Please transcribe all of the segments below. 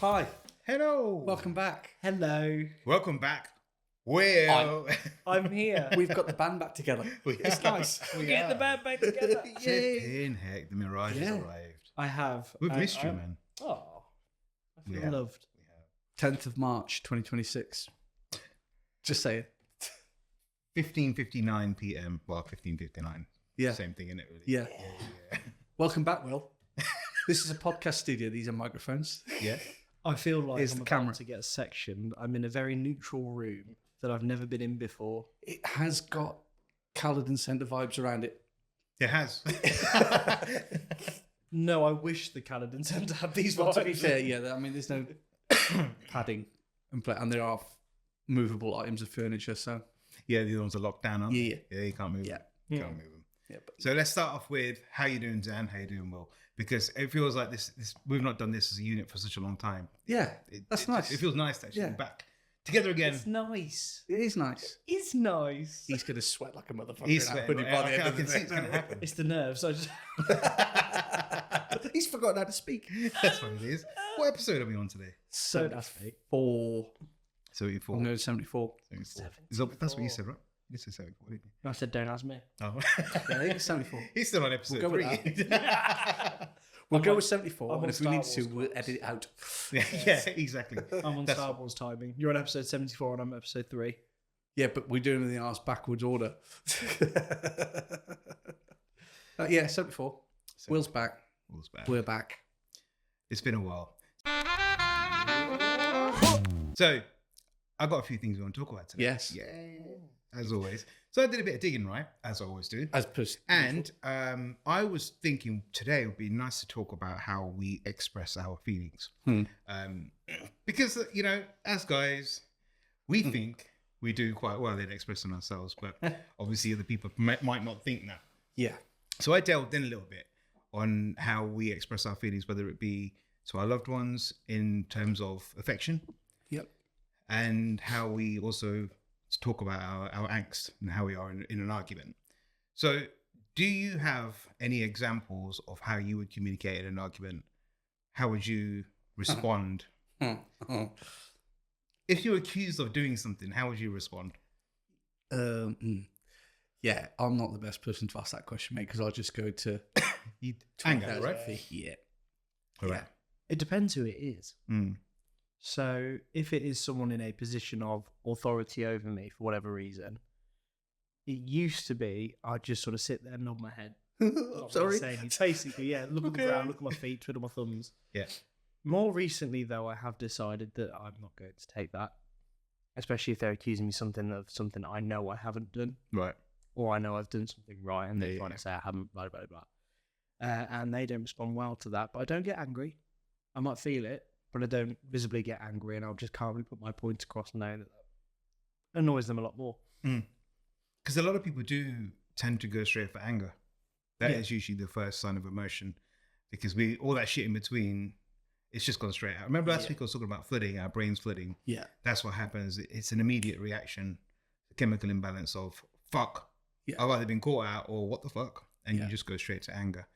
Hi, Hello. welcome back. Hello. Welcome back. Will. I'm here. We've got the band back together. It's nice. We Get the are. band back together. Flipping heck, the Mirage has Yeah. arrived. I have. We've I- missed you, I- man. Oh, I We feel have. loved. 10th of March, 2026. Just saying. 15:59 p.m. Well, 15:59. Yeah. Same thing, isn't it? Really? Yeah. Yeah. Welcome back, Will. This is a podcast studio. These are microphones. Yeah. I feel like Here's I'm the about camera. to get sectioned. I'm in a very neutral room that I've never been in before. It has got Caledon Centre vibes around it. It has. No, I wish the Caledon Centre had these Well, to be vibes. fair, yeah, I mean, there's no padding and there are movable items of furniture, so Yeah, the other ones are locked down, aren't Yeah, they? Yeah, you can't move yeah. them. You can't move them. Yeah, but So let's start off with how you doing, Dan? How you doing, Will? Because it feels like this we've not done this as a unit for such a long time. yeah, that's nice. It feels nice to actually Yeah. be back together again. It's nice. It is nice. It's nice. He's going to sweat like a motherfucker. He's now, sweating. but by the end I of the can see it's day- going to happen. It's the nerves. I just... He's forgotten how to speak. That's what it is. What episode are we on today? So that's fake. 74. 74. I'm going to 74. 74. Is that- That's what you said, right? You said 74, didn't you? I said, don't ask me. Oh. Yeah, I think it's 74. He's still on episode We'll go with 3. We'll go on- with 74, I'm and on if we need Star to, Wars we'll course. edit it out. yeah, exactly. I'm on That's- Star Wars timing. You're on episode 74 and I'm on episode 3. Yeah, but we're doing it in the arse backwards order. Yeah, 74. Will's back. Will's back. We're back. It's been a while. So, I've got a few things we want to talk about today. Yes. Yeah, as always. So I did a bit of digging, right? As I always do. As per And I was thinking today it would be nice to talk about how we express our feelings. Because, you know, as guys, we think we do quite well in expressing ourselves, but obviously other people might not think that. yeah. So I delved in a little bit on how we express our feelings, whether it be to our loved ones in terms of affection, Yep. and how we also talk about our angst and how we are in an argument. So do you have any examples of how you would communicate in an argument? How would you respond? If you're accused of doing something, how would you respond? Yeah, I'm not the best person to ask that question, mate, because I'll just go to Anger, right? Yeah. Correct. It depends who it is. Mm. So if it is someone in a position of authority over me for whatever reason, it used to be I'd just sort of sit there and nod my head. I'm sorry. It's basically, yeah, look at the Okay. ground, look at my feet, twiddle my thumbs. Yeah. More recently, though, I have decided that I'm not going to take that, especially if they're accusing me of something I know I haven't done, Right. or I know I've done something right, and they're Yeah, trying yeah. to say I haven't, blah, blah, blah. And they don't respond well to that, but I don't get angry. I might feel it, but I don't visibly get angry, and I'll just calmly put my point across, knowing that annoys them a lot more. Because a lot of people do tend to go straight for anger. That is Yeah. usually the first sign of emotion, because all that shit in between, it's just gone straight out. Remember last week I was talking about flooding, our brains flooding. Yeah. That's what happens. It's an immediate reaction, chemical imbalance of fuck. Yeah. I've either been caught out or what the fuck, and Yeah. you just go straight to anger.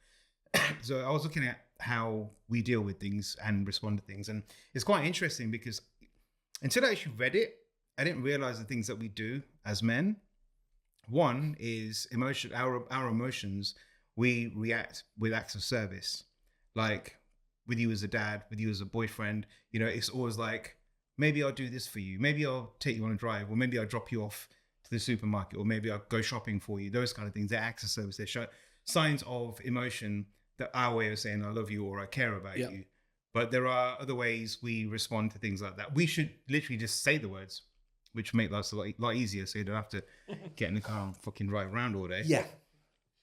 So I was looking at how we deal with things and respond to things, and it's quite interesting because until I actually read it, I didn't realize the things that we do as men. One is emotion. Our emotions. We react with acts of service, like with you as a dad, with you as a boyfriend. You know, it's always like, maybe I'll do this for you. Maybe I'll take you on a drive, or maybe I'll drop you off to the supermarket, or maybe I'll go shopping for you. Those kind of things. They're acts of service. They're signs of emotion, that our way of saying I love you or I care about Yeah. you. But there are other ways we respond to things like that. We should literally just say the words, which make life a lot easier, so you don't have to get in the car and fucking drive around all day. Yeah.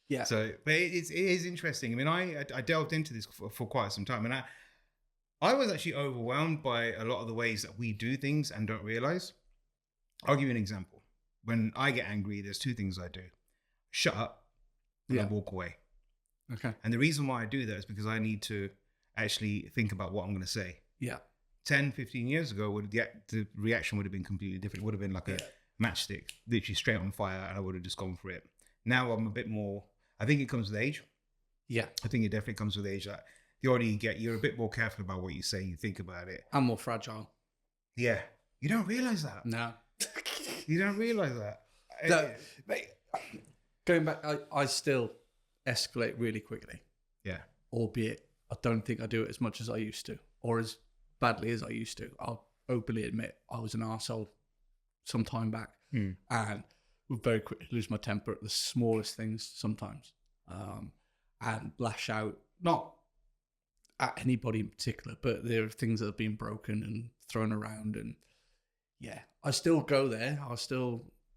Yeah. So, but it is interesting. I mean, I delved into this for quite some time, and I was actually overwhelmed by a lot of the ways that we do things and don't realize. I'll give you an example. When I get angry, there's two things I do: shut up and I Yeah. walk away. Okay. And the reason why I do that is because I need to actually think about what I'm going to say. Yeah. 10, 15 years ago, the reaction would have been completely different. It would have been like a matchstick, literally straight on fire, and I would have just gone for it. Now I'm a bit more, I think it comes with age. Yeah. I think it definitely comes with age. That the older you get, you're a bit more careful about what you say, you think about it. I'm more fragile. Yeah. You don't realize that. No. You don't realize that. No, mate, going back, I still escalate really quickly. Yeah. Albeit, I don't think I do it as much as I used to, or as badly as I used to. I'll openly admit I was an arsehole some time back, and would very quickly lose my temper at the smallest things sometimes, and lash out, not at anybody in particular, but there are things that have been broken and thrown around, and yeah, I still go there.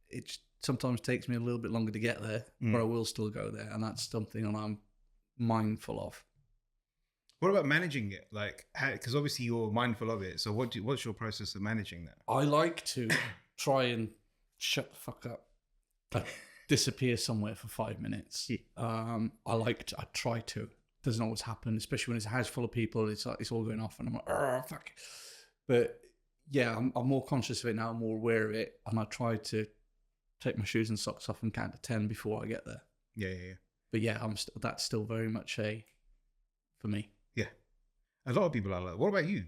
It sometimes takes me a little bit longer to get there, but I will still go there, and that's something that I'm mindful of. What about managing it? Like, because obviously you're mindful of it. So what's your process of managing that? I like to try and shut the fuck up, like disappear somewhere for 5 minutes. I try to. Doesn't always happen, especially when it's a house full of people. It's all going off, and I'm like, oh fuck. But yeah, I'm more conscious of it now. I'm more aware of it, and I try to take my shoes and socks off and count to 10 before I get there. Yeah. But yeah, that's still very much for me. Yeah. A lot of people are like, what about you?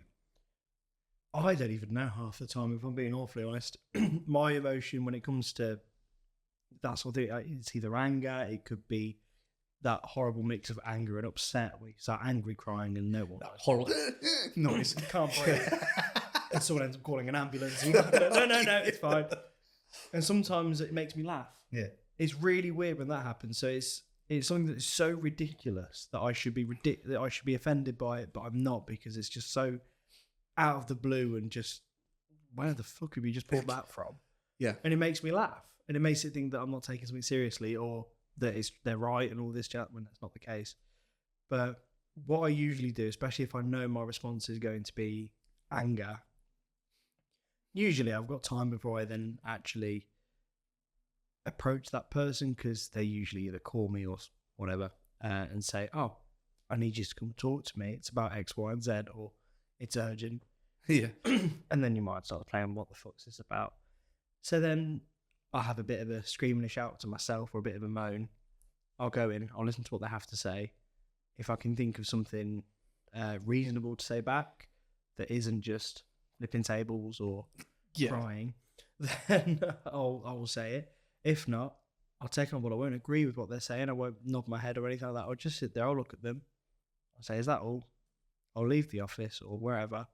I don't even know half the time, if I'm being awfully honest. My emotion when it comes to that sort of thing, it's either anger, it could be that horrible mix of anger and upset where you start angry crying and no one. That horrible noise. Can't breathe. And someone ends up calling an ambulance. And no, it's fine. And sometimes it makes me laugh. Yeah. It's really weird when that happens. So it's something that is so ridiculous that I should be offended by it, but I'm not, because it's just so out of the blue and just, where the fuck have you just pulled that from? Yeah. And it makes me laugh, and it makes it think that I'm not taking something seriously, or that they're right and all this chat, when that's not the case. But what I usually do, especially if I know my response is going to be anger, usually I've got time before I then actually approach that person, because they usually either call me or whatever and say, oh, I need you to come talk to me. It's about X, Y, and Z, or it's urgent. Yeah. And then you might start playing, what the fuck's this about? So then I'll have a bit of a scream and a shout to myself, or a bit of a moan. I'll go in, I'll listen to what they have to say. If I can think of something reasonable to say back that isn't just flipping tables or crying, then I will say it. If not, I'll take on board. I won't agree with what they're saying. I won't nod my head or anything like that. I'll just sit there. I'll look at them. I'll say, is that all? I'll leave the office or wherever.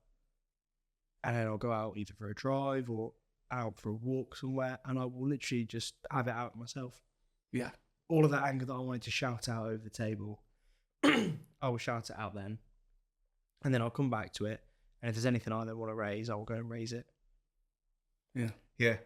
And then I'll go out either for a drive or out for a walk somewhere. And I will literally just have it out myself. Yeah. All of that anger that I wanted to shout out over the table, I will shout it out then. And then I'll come back to it. And if there's anything I don't want to raise, I'll go and raise it. Yeah. Yeah.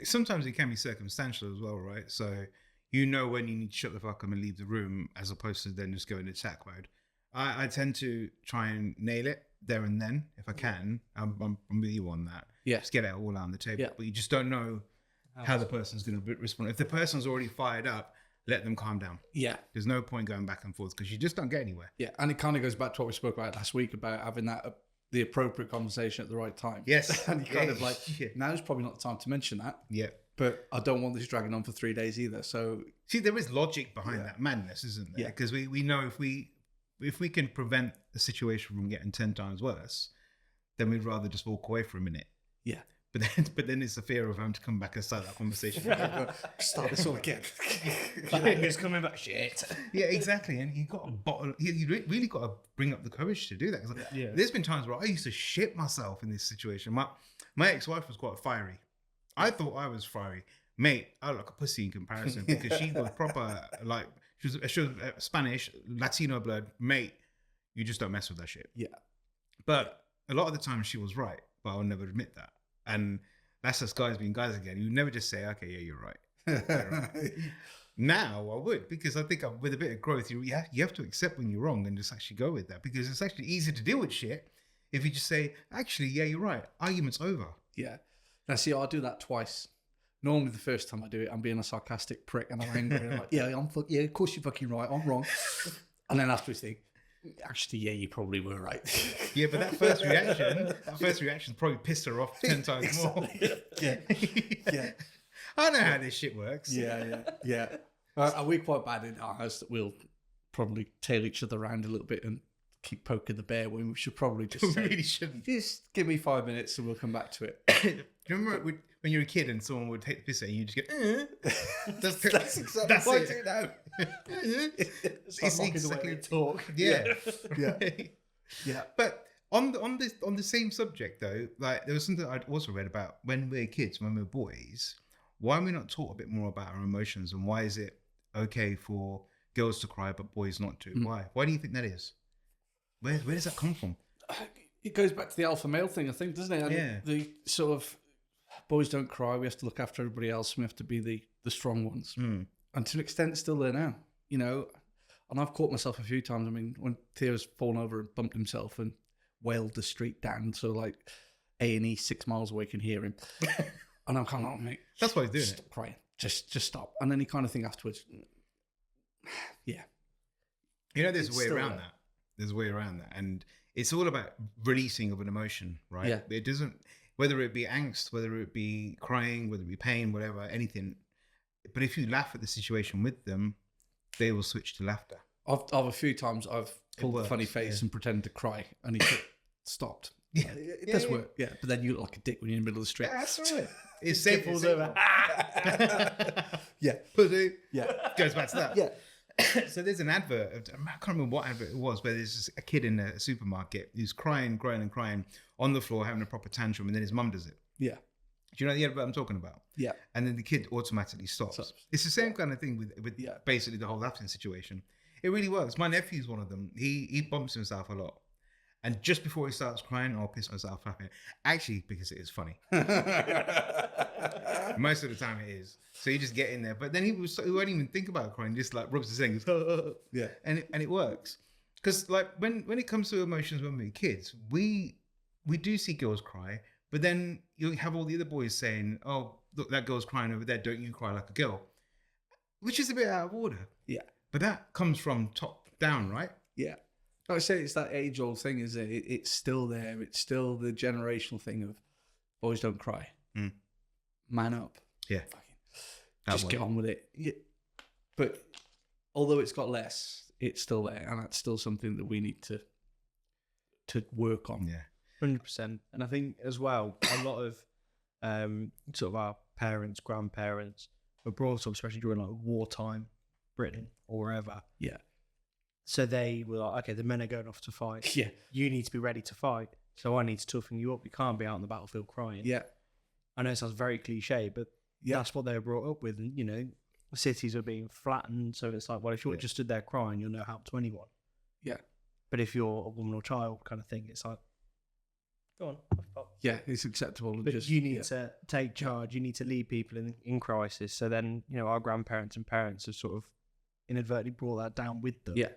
Sometimes it can be circumstantial as well, right? So you know when you need to shut the fuck up and leave the room, as opposed to then just go in attack mode. I tend to try and nail it there and then if I can. I'm with you on that. Yeah. Just get it all out on the table. Yeah. But you just don't know how the person's going to respond. If the person's already fired up, let them calm down. Yeah. There's no point going back and forth, because you just don't get anywhere. Yeah. And it kind of goes back to what we spoke about last week about having that the appropriate conversation at the right time. Yes. And you're kind of like, now's probably not the time to mention that. Yeah. But I don't want this dragging on for 3 days either. So see, there is logic behind that madness, isn't there? Yeah. Because we know if we can prevent the situation from getting 10 times worse, then we'd rather just walk away for a minute. Yeah. But then it's the fear of having to come back and start that conversation. Start this all again. Anger's coming back. Shit. Yeah, exactly. And you got to bottle. You really got to bring up the courage to do that. 'Cause there's been times where I used to shit myself in this situation. My ex-wife was quite fiery. I thought I was fiery, mate. I look like a pussy in comparison, because she was proper, like she was Spanish, Latino blood, mate. You just don't mess with that shit. Yeah. But a lot of the time she was right, but I'll never admit that. And that's just guys being guys again. You never just say, okay, yeah, you're right. You're right. Now I would, because I think with a bit of growth, you have to accept when you're wrong and just actually go with that, because it's actually easier to deal with shit if you just say, actually, yeah, you're right. Argument's over. Yeah. Now, see, I'll do that twice. Normally, the first time I do it, I'm being a sarcastic prick and I'm angry. And I'm like, yeah, of course you're fucking right. I'm wrong. And then afterwards, think, actually, yeah, you probably were right. Yeah, but that first reaction probably pissed her off 10 times more. Yeah. Yeah. I know how this shit works. Yeah. Are we quite bad in our house that we'll probably tail each other around a little bit and keep poking the bear when we should probably just We say, really shouldn't. just give me 5 minutes and we'll come back to it. Do you remember when you were a kid and someone would take the piss at you, you just go, That's exactly that's what I it. do now. It's like mocking the way we talk. Yeah. Yeah. Yeah. But on the same subject though, like there was something I'd also read about when we're kids, when we're boys, why are we not taught a bit more about our emotions, and why is it okay for girls to cry but boys not to? Why do you think that is? Where does that come from? It goes back to the alpha male thing, I think, doesn't it? And Yeah. the sort of boys don't cry, we have to look after everybody else, and we have to be the strong ones. And to an extent, it's still there now, you know. And I've caught myself a few times. I mean, when Theo's fallen over and bumped himself and wailed the street down, so like A&E 6 miles away can hear him. And I'm kind of like, mate, That's why he's doing stop it. crying. Just stop. And then he kind of think afterwards, yeah. You know, there's It's a way still around there. that. There's a way around that. And it's all about releasing of an emotion, right? Yeah. It doesn't, whether it be angst, whether it be crying, whether it be pain, whatever, anything. But if you laugh at the situation with them, they will switch to laughter. I've a few times I've pulled a works, funny face yeah. and pretended to cry, and he stopped. Yeah. It does work, yeah. But then you look like a dick when you're in the middle of the street. That's all right. It's Skip safe. falls It's over. Yeah, Pussy. yeah, Goes back to that. yeah. So there's an advert. I can't remember what advert it was, where there's a kid in a supermarket who's crying on the floor, having a proper tantrum, and then his mum does it. Yeah, Do you know the advert I'm talking about? yeah. And then the kid automatically stops. It's the same kind of thing with Yeah. basically the whole laughing situation. It really works. My nephew's one of them. He bumps himself a lot. And just before he starts crying, I'll piss myself laughing. Actually, because it is funny. Most of the time it is. So you just get in there. But then he won't even think about crying. Just like rubs his head and goes, Yeah. and it works. Because like when it comes to emotions when we're kids, we do see girls cry, but then you have all the other boys saying, "Oh, look, that girl's crying over there. Don't you cry like a girl?" Which is a bit out of order. Yeah. But that comes from top down, right? Yeah. Like I say, it's that age-old thing, isn't it? It's still there. It's still the generational thing of boys don't cry. Man up. Yeah. Just get on with it. Yeah. But although it's got less, it's still there, and that's still something that we need to work on. Yeah. 100%. And I think as well, a lot of sort of our parents, grandparents were brought up, especially during like wartime, Britain or wherever. Yeah. So they were like, okay, the men are going off to fight. Yeah. You need to be ready to fight. So I need to toughen you up. You can't be out on the battlefield crying. Yeah. I know it sounds very cliche, but Yeah. that's what they were brought up with. And, you know, cities are being flattened. So it's like, well, if you're just stood there crying, you'll no help to anyone. Yeah. But if you're a woman or child kind of thing, it's like, go on. Yeah, it's acceptable. But Just, you need to take charge. You need to lead people in crisis. So then, you know, our grandparents and parents have sort of inadvertently brought that down with them. Yeah.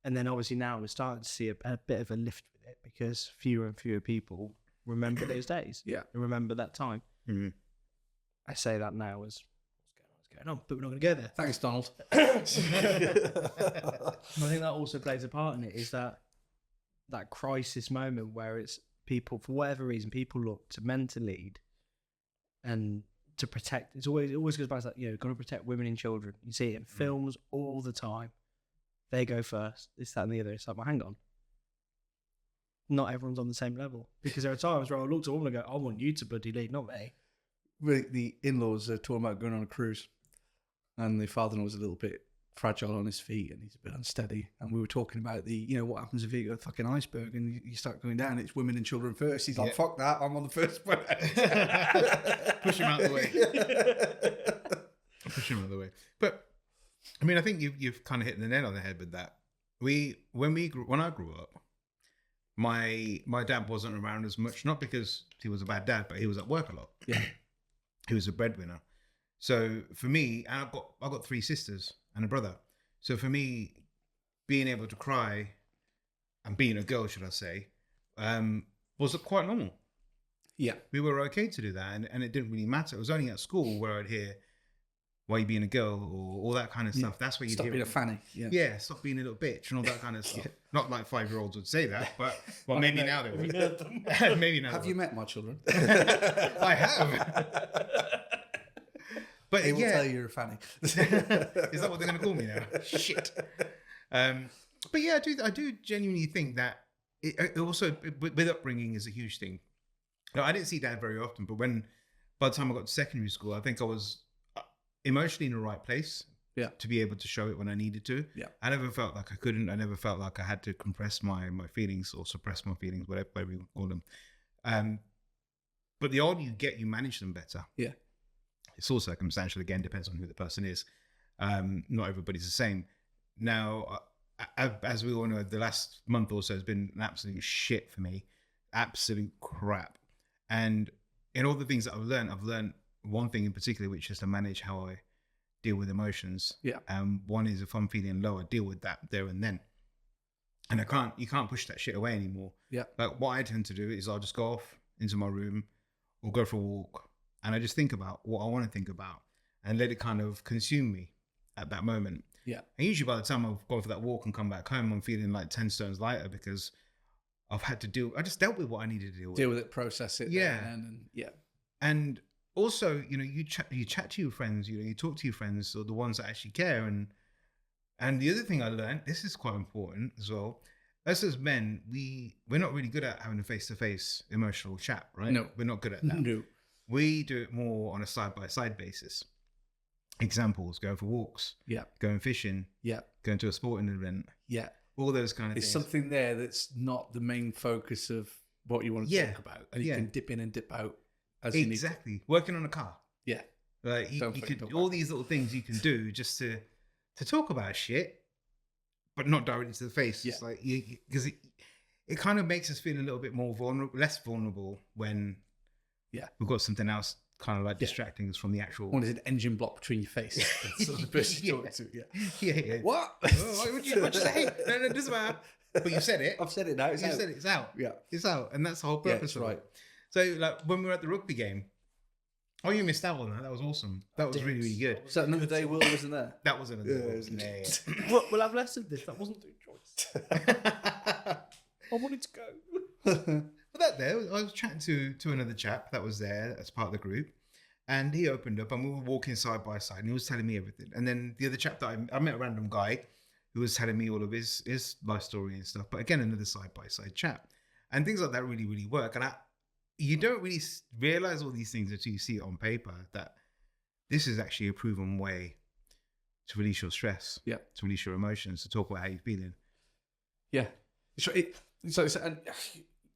And then obviously now we're starting to see a bit of a lift with it because fewer and fewer people remember those days. Yeah. And remember that time. Mm. I say that now as what's going on, but we're not going to go there. Thanks, Donald. And I think that also plays a part in it, is that crisis moment where it's people, for whatever reason, people look to men to lead and to protect. It always goes back to that, you know, got to protect women and children. You see it in films all the time. They go first, this, that, and the other. It's like, well, hang on. Not everyone's on the same level, because there are times where I look to a woman and go, I want you to bloody lead, not me. The in-laws are talking about going on a cruise, and the father-in-law was a little bit fragile on his feet, and he's a bit unsteady. And we were talking about what happens if you go fucking iceberg and you start going down. It's women and children first. He's like, fuck that, I'm on the first one. Push him out of the way. Push him out of the way. But I mean, I think you've kind of hit the nail on the head with that. When I grew up, my dad wasn't around as much, not because he was a bad dad, but he was at work a lot. Yeah. He was a breadwinner. So for me, and I've got 3 sisters and a brother. So for me, being able to cry and being a girl, should I say, was quite normal. Yeah. We were okay to do that, and it didn't really matter. It was only at school where I'd hear, "Why you being a girl?" or all that kind of stuff. That's where you'd Stop hear being a fanny. Yeah. yeah, stop being a little bitch and all that kind of stuff. Not like 5-year-olds would say that, but well, maybe now they would. Maybe now. Have you met my children? I have. But They will yeah, tell you you're a fanny. is that what they're going to call me now? Shit. But But yeah, I do genuinely think that it also with upbringing is a huge thing. Now, I didn't see that very often, but by the time I got to secondary school, I think I was emotionally in the right place. Yeah. To be able to show it when I needed to. Yeah. I never felt like I couldn't. I never felt like I had to compress my feelings or suppress my feelings, whatever you call them. But the older you get, you manage them better. Yeah. It's all circumstantial. Again, depends on who the person is. Not everybody's the same. Now, as we all know, the last month or so has been an absolute shit for me. Absolute crap. And in all the things that I've learned one thing in particular, which is to manage how I deal with emotions. Yeah. One is if I'm feeling low, I deal with that there and then. And you can't push that shit away anymore. Yeah. Like what I tend to do is I'll just go off into my room or go for a walk and I just think about what I want to think about and let it kind of consume me at that moment. Yeah. And usually by the time I've gone for that walk and come back home, I'm feeling like 10 stones lighter because I just dealt with what I needed to deal with. Deal with it, process it. Yeah. And yeah. And also, you chat to your friends, you talk to your friends or the ones that actually care. And the other thing I learned, this is quite important as well. Us as men, we're not really good at having a face-to-face emotional chat, right? No. We're not good at that. No. We do it more on a side-by-side basis. Examples, going for walks, Yeah. going fishing, Yeah. going to a sporting event, Yeah. all those kind of There's things. something there that's not the main focus of what you want to Yeah. talk about. And you Yeah. can dip in and dip out as you need. Exactly. Working on a car. Yeah. Like you Don't fucking could talk all about these little things you can do just to talk about shit, but not directly to the face. Yeah. It's like because it kind of makes us feel a little bit more vulnerable, less vulnerable when we've got something else kind of like distracting us from the actual. One is an engine block between your face. That's the person you're talking to. Yeah. Yeah. What? Oh, what'd you say? No, it doesn't matter. But you said it. I've said it now. It's You out. said it. It's out. Yeah. It's out, and that's the whole Yeah, purpose it's of right. it. So, like when we were at the rugby game, oh, you missed out on that. That was awesome. That was really, really good. So another day Will wasn't there. That was another. Yeah, Wasn't it? We'll have less of this. That wasn't through choice. I wanted to go. But that there, I was chatting to another chap that was there as part of the group, and he opened up, and we were walking side by side, and he was telling me everything. And then the other chap that I met a random guy who was telling me all of his life story and stuff. But again, another side by side chat, and things like that really, really work. And you don't really realize all these things until you see it on paper that this is actually a proven way to release your stress, to release your emotions, to talk about how you're feeling. Yeah. And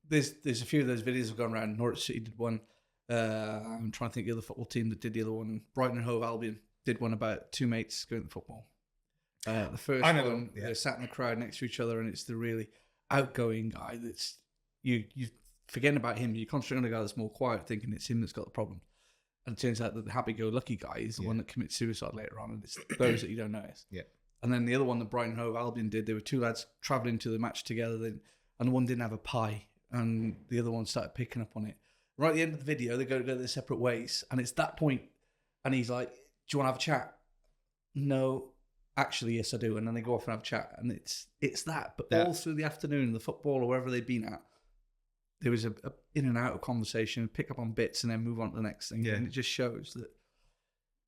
there's a few of those videos have gone around. Norwich City did one. I'm trying to think of the other football team that did the other one. Brighton and Hove Albion did one about two mates going to football. The first one, they're sat in the crowd next to each other, and it's the really outgoing guy that's you forgetting about him. You're concentrating on the guy that's more quiet, thinking it's him that's got the problem. And it turns out that the happy-go-lucky guy is the one that commits suicide later on, and it's those that you don't notice. Yeah. And then the other one that Brighton and Hove Albion did, there were two lads travelling to the match together, and one didn't have a pie, and the other one started picking up on it. Right at the end of the video, they go their separate ways, and it's that point, and he's like, "Do you want to have a chat?" No, actually, yes, I do. And then they go off and have a chat, and it's that. But all through the afternoon, the football or wherever they'd been at, there was a in and out of conversation, pick up on bits, and then move on to the next thing. Yeah. And it just shows that.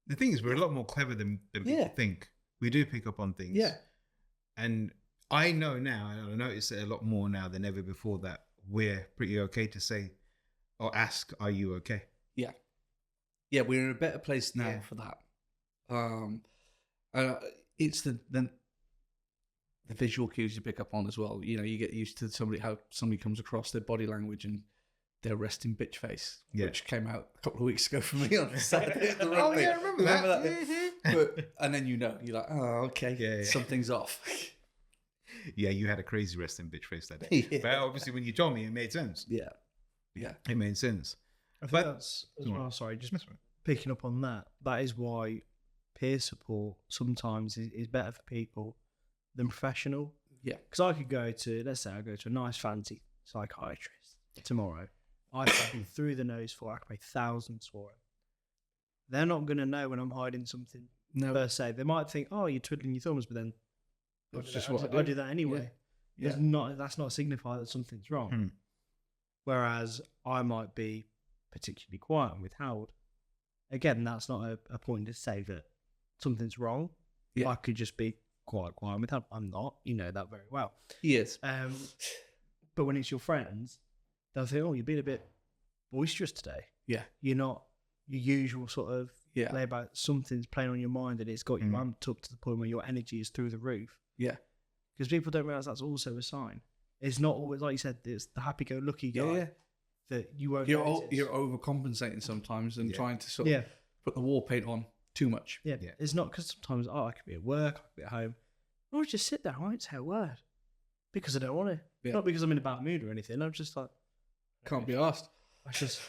The thing is, we're a lot more clever than people think. We do pick up on things. Yeah. And I know now, and I notice it a lot more now than ever before, that we're pretty okay to say or ask, "Are you okay?" Yeah. Yeah, we're in a better place now for that. It's the visual cues you pick up on as well. You know, you get used to how somebody comes across, their body language and their resting bitch face, which came out a couple of weeks ago for me on Saturday at the rugby. Oh yeah, I remember that. But, and then you're like, oh, okay, something's off. Yeah, you had a crazy resting bitch face that day. But obviously when you told me, it made sense. Yeah. It made sense. I think that's as well. Sorry, just picking up on that. That is why peer support sometimes is better for people than professional. Yeah. Because I could let's say I go to a nice fancy psychiatrist tomorrow. I fucking through the nose for, I could pay thousands for it. They're not going to know when I'm hiding something per se. They might think, oh, you're twiddling your thumbs, but then I do that anyway. Yeah. That's not a signifier that something's wrong. Whereas I might be particularly quiet and withheld. Again, that's not a point to say that something's wrong. Yeah. I could just be quite quiet. I'm not. You know that very well. He is. But when it's your friends, they'll say, "Oh, you've been a bit boisterous today. Yeah. You're not your usual sort of Yeah. lay about. Something's playing on your mind, and it's got you amped up to the point where your energy is through the roof." Yeah. Because people don't realize that's also a sign. It's not always, like you said, it's the happy-go-lucky guy that you won't notice. You're overcompensating sometimes and trying to sort of put the war paint on too much. Yeah. It's not because sometimes, I could be at work, I could be at home. I'll just sit there, I won't say a word. Because I don't want to. Yeah. Not because I'm in a bad mood or anything. I'm just like... Can't be asked. I just...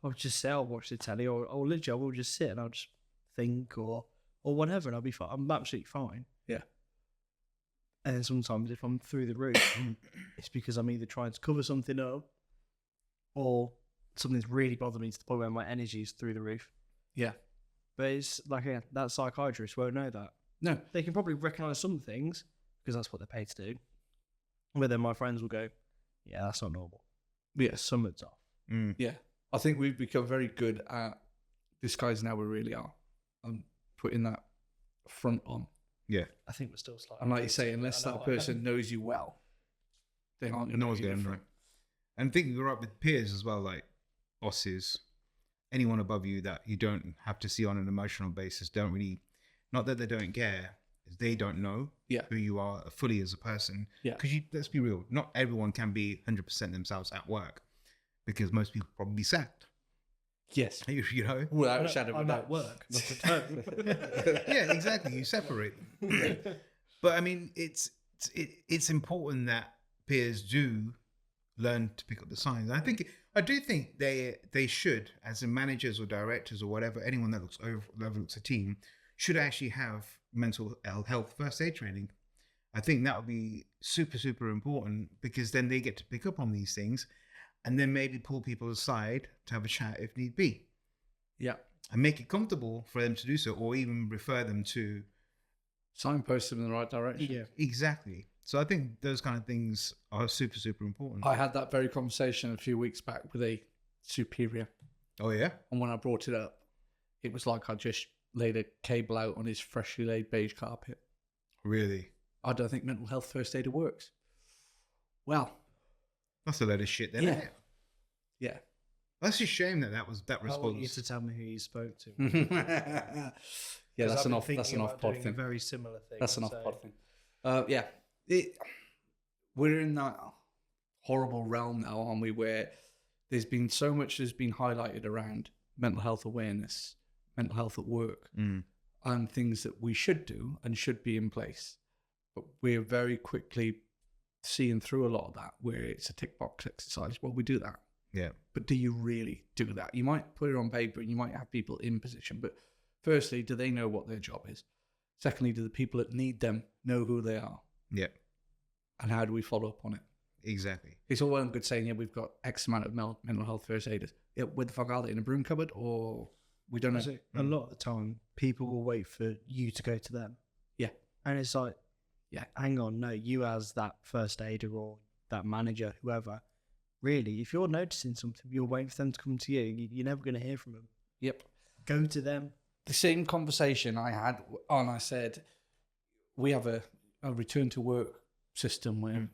I'll just say I'll watch the telly or literally I will just sit and I'll just think or whatever and I'll be fine. I'm absolutely fine. Yeah. And then sometimes if I'm through the roof, it's because I'm either trying to cover something up or something's really bothered me to the point where my energy is through the roof. Yeah. But it's like, that psychiatrist won't know that. No. They can probably recognise some things because that's what they're paid to do. But then my friends will go, yeah, that's not normal. Yeah. Something's off. Yeah. I think we've become very good at disguising how we really are and putting that front on. Yeah. I think we're still slightly... And like you say, unless that person knows you well, they aren't going to know you different. And I think you grew up with peers as well, like bosses, anyone above you that you don't have to see on an emotional basis, don't really, not that they don't care, they don't know who you are fully as a person. Yeah. Because let's be real, not everyone can be 100% themselves at work because most people probably be sacked. Yes. You know? Without a shadow of a doubt. at work, not at home. Yeah, exactly. You separate. But I mean, it's important that peers do learn to pick up the signs. I do think they should, as in managers or directors or whatever, anyone that overlooks a team should actually have mental health first aid training. I think that would be super, super important because then they get to pick up on these things and then maybe pull people aside to have a chat if need be. Yeah. And make it comfortable for them to do so or even refer them to... Signpost them in the right direction. Yeah. Exactly. So I think those kind of things are super, super important. I had that very conversation a few weeks back with a superior. Oh, yeah? And when I brought it up, it was like I just laid a cable out on his freshly laid beige carpet. Really? I don't think mental health first aider works. Well... That's a load of shit then, yeah. isn't it? Yeah. That's a shame that was that response. I want you to tell me who you spoke to. Yeah, that's an I've been thinking off about pod doing thing. A very similar thing. That's an so- off pod thing. Yeah. We're in that horrible realm now, aren't we, where there's been so much that's been highlighted around mental health awareness, mental health at work, and things that we should do and should be in place. But we're very quickly seeing through a lot of that where it's a tick box exercise. Well, we do that. Yeah. But do you really do that? You might put it on paper and you might have people in position, but firstly, do they know what their job is? Secondly, do the people that need them know who they are? Yeah. And how do we follow up on it? Exactly. It's all well and good saying, yeah, we've got X amount of mental health first aiders. Yeah, where the fuck are they? In a broom cupboard? Or we don't know. A lot of the time, people will wait for you to go to them. Yeah. And it's like, yeah, hang on, no, you as that first aider or that manager, whoever, really, if you're noticing something, you're waiting for them to come to you, you're never going to hear from them. Yep. Go to them. The same conversation I had, and I said, we have a return to work system where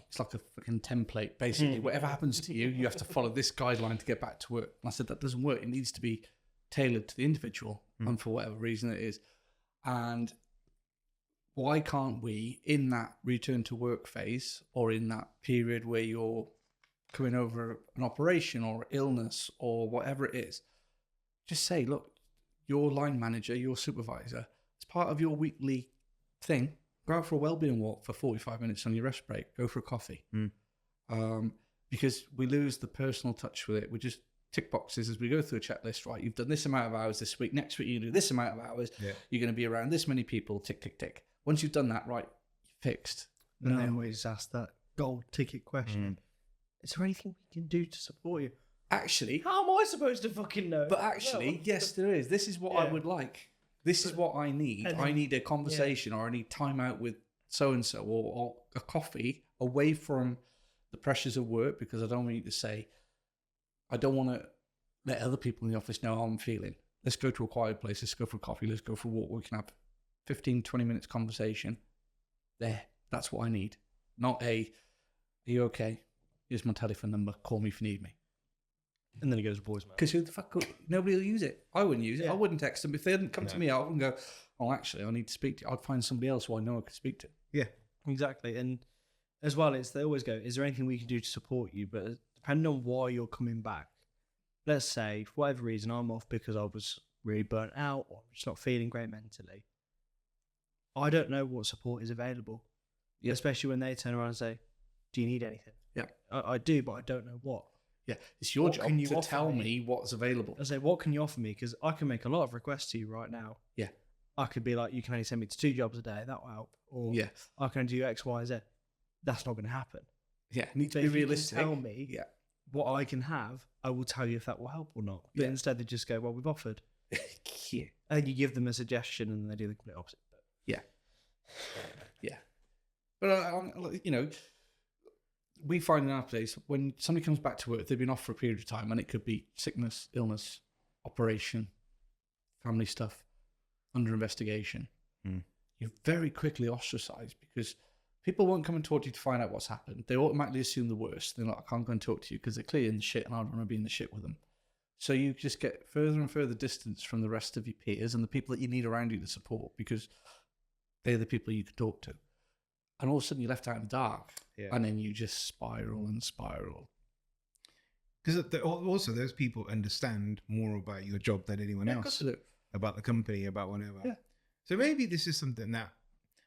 it's like a fucking template. Basically, whatever happens to you, you have to follow this guideline to get back to work. And I said, that doesn't work. It needs to be tailored to the individual, and for whatever reason it is. And why can't we, in that return to work phase, or in that period where you're coming over an operation or illness or whatever it is, just say, look, your line manager, your supervisor, as part of your weekly thing, go out for a wellbeing walk for 45 minutes on your rest break, go for a coffee. Because we lose the personal touch with it. We just tick boxes as we go through a checklist, right? You've done this amount of hours this week. Next week, you do this amount of hours. Yeah. You're going to be around this many people, tick, tick, tick. Once you've done that, right, you're fixed. And then we just ask that gold ticket question. Is there anything we can do to support you? Actually, how am I supposed to fucking know? But actually, yes, there is. This is what I would like. This is what I need. I need a conversation or I need time out with so-and-so or a coffee away from the pressures of work, because I don't want you to say, I don't want to let other people in the office know how I'm feeling. Let's go to a quiet place. Let's go for a coffee. Let's go for a walk. We can have 15, 20 minutes conversation. There, that's what I need. Not are you okay? Here's my telephone number. Call me if you need me. And then it goes voicemail. Because who the fuck? Nobody will use it. I wouldn't use it. Yeah. I wouldn't text them if they hadn't come to me. I wouldn't go, oh, actually, I need to speak to you. I'd find somebody else who I know I could speak to. Yeah, Exactly. And as well, they always go, is there anything we can do to support you? But depending on why you're coming back, let's say, for whatever reason, I'm off because I was really burnt out or I'm just not feeling great mentally. I don't know what support is available. Yeah. Especially when they turn around and say, do you need anything? Yeah. I do, but I don't know what. Yeah, it's your What job can you to offer tell me? me what's available. I say, what can you offer me? Because I can make a lot of requests to you right now. Yeah. I could be like, you can only send me to 2 jobs a day. That will help. Or Yeah. I can do X, Y, Z. That's not going to happen. Yeah, need to But be if you can realistic. tell me what I can have, I will tell you if that will help or not. But Yeah. instead, they just go, well, we've offered. Yeah. And then you give them a suggestion and they do the complete opposite. Yeah. Yeah. But, we find in our place, when somebody comes back to work, they've been off for a period of time, and it could be sickness, illness, operation, family stuff, under investigation. You're very quickly ostracized because people won't come and talk to you to find out what's happened. They automatically assume the worst. They're like, I can't go and talk to you because they're clearly in the shit and I don't want to be in the shit with them. So you just get further and further distance from the rest of your peers and the people that you need around you to support because they're the people you can talk to. And all of a sudden you're left out in the dark. Yeah. And then you just spiral and spiral. Because also those people understand more about your job than anyone Yeah, of course else, they do. about the company, about whatever. Yeah. So maybe this is something that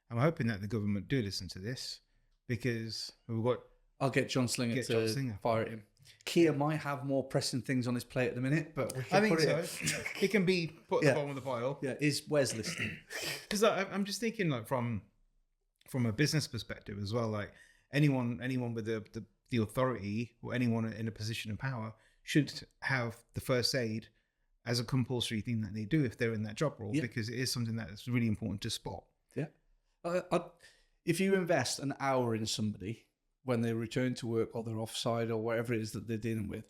I'm hoping that the government do listen to this, because we've got. I'll get John Slinger Get to John Slinger. fire at him. Kia might have more pressing things on his plate at the minute, but we can I think put so. it. It can be put at the bottom of the pile. Yeah, is Wes listening? Because I'm just thinking, like, from a business perspective as well, like anyone with the authority or anyone in a position of power should have the first aid as a compulsory thing that they do if they're in that job role, because it is something that is really important to spot. Yeah. If you invest an hour in somebody when they return to work or they're offside or whatever it is that they're dealing with,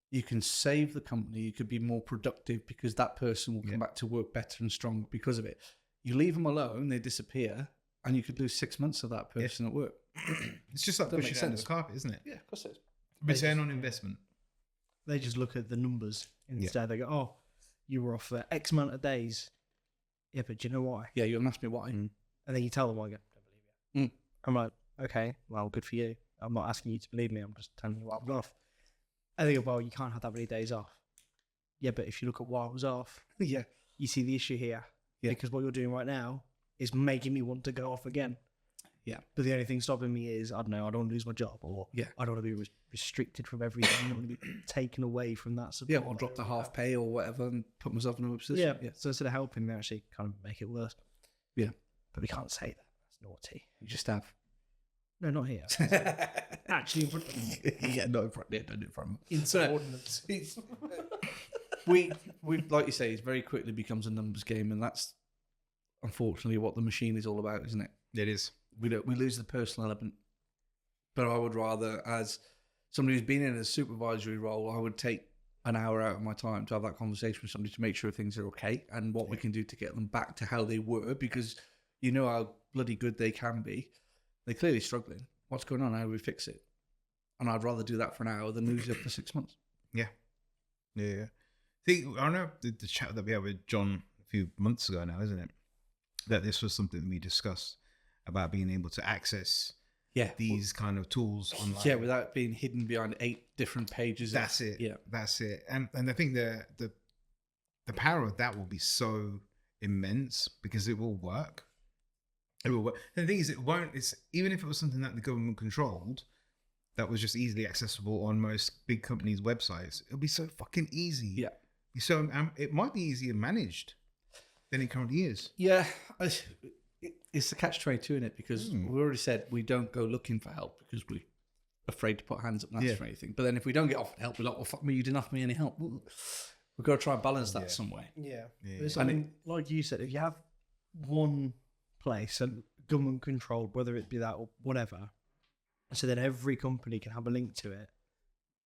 you can save the company. You could be more productive because that person will come back to work better and stronger because of it. You leave them alone, they disappear, and you could lose 6 months of that person at work. It's just like That pushing makes it under the sense. carpet, isn't it? Yeah, of course it is. Return on investment. They just look at the numbers instead. They go, oh, you were off for X amount of days. Yeah, but do you know why? Yeah, you haven't asked me why. And then you tell them, I go, don't believe you. I'm like, okay, well, good for you. I'm not asking you to believe me. I'm just telling you what I was off. And they go, well, you can't have that many days off. Yeah, but if you look at why I was off, Yeah. you see the issue here. Yeah. Because what you're doing right now is making me want to go off again. Yeah. But the only thing stopping me is, I don't know, I don't want to lose my job, or I don't want to be restricted from everything. I don't want to be taken away from that support. Yeah, or drop the half pay or whatever and put myself in a position. Yeah. So instead of helping, they actually kind of make it worse. Yeah. But we can't say that. That's naughty. You just have. No, not here. Actually, in front of them. Yeah, not in front. Yeah, don't do it in front of them. Insubordinates. we like you say, it very quickly becomes a numbers game, and that's unfortunately what the machine is all about, isn't it? It is. We lose the personal element. But I would rather, as somebody who's been in a supervisory role, I would take an hour out of my time to have that conversation with somebody to make sure things are okay and what we can do to get them back to how they were, because you know how bloody good they can be. They're clearly struggling. What's going on? How do we fix it? And I'd rather do that for an hour than lose it for 6 months. Yeah. See, I know the chat that we had with John a few months ago now, isn't it? That this was something we discussed about being able to access these kind of tools online. Yeah, without being hidden behind 8 different pages. That's it. Yeah. That's it. And I think the power of that will be so immense because it will work. It will work. And the thing is, it's even if it was something that the government controlled that was just easily accessible on most big companies' websites, it'll be so fucking easy. Yeah. So it might be easier managed than it currently is. Yeah. It's the catch-22 in it, because we already said we don't go looking for help because we're afraid to put hands up and ask for anything. But then if we don't get offered help, we're like, well, fuck me, you didn't offer me any help. We've got to try and balance that some way. Yeah. Yeah. I mean, like you said, if you have one place and government controlled, whether it be that or whatever, so then every company can have a link to it,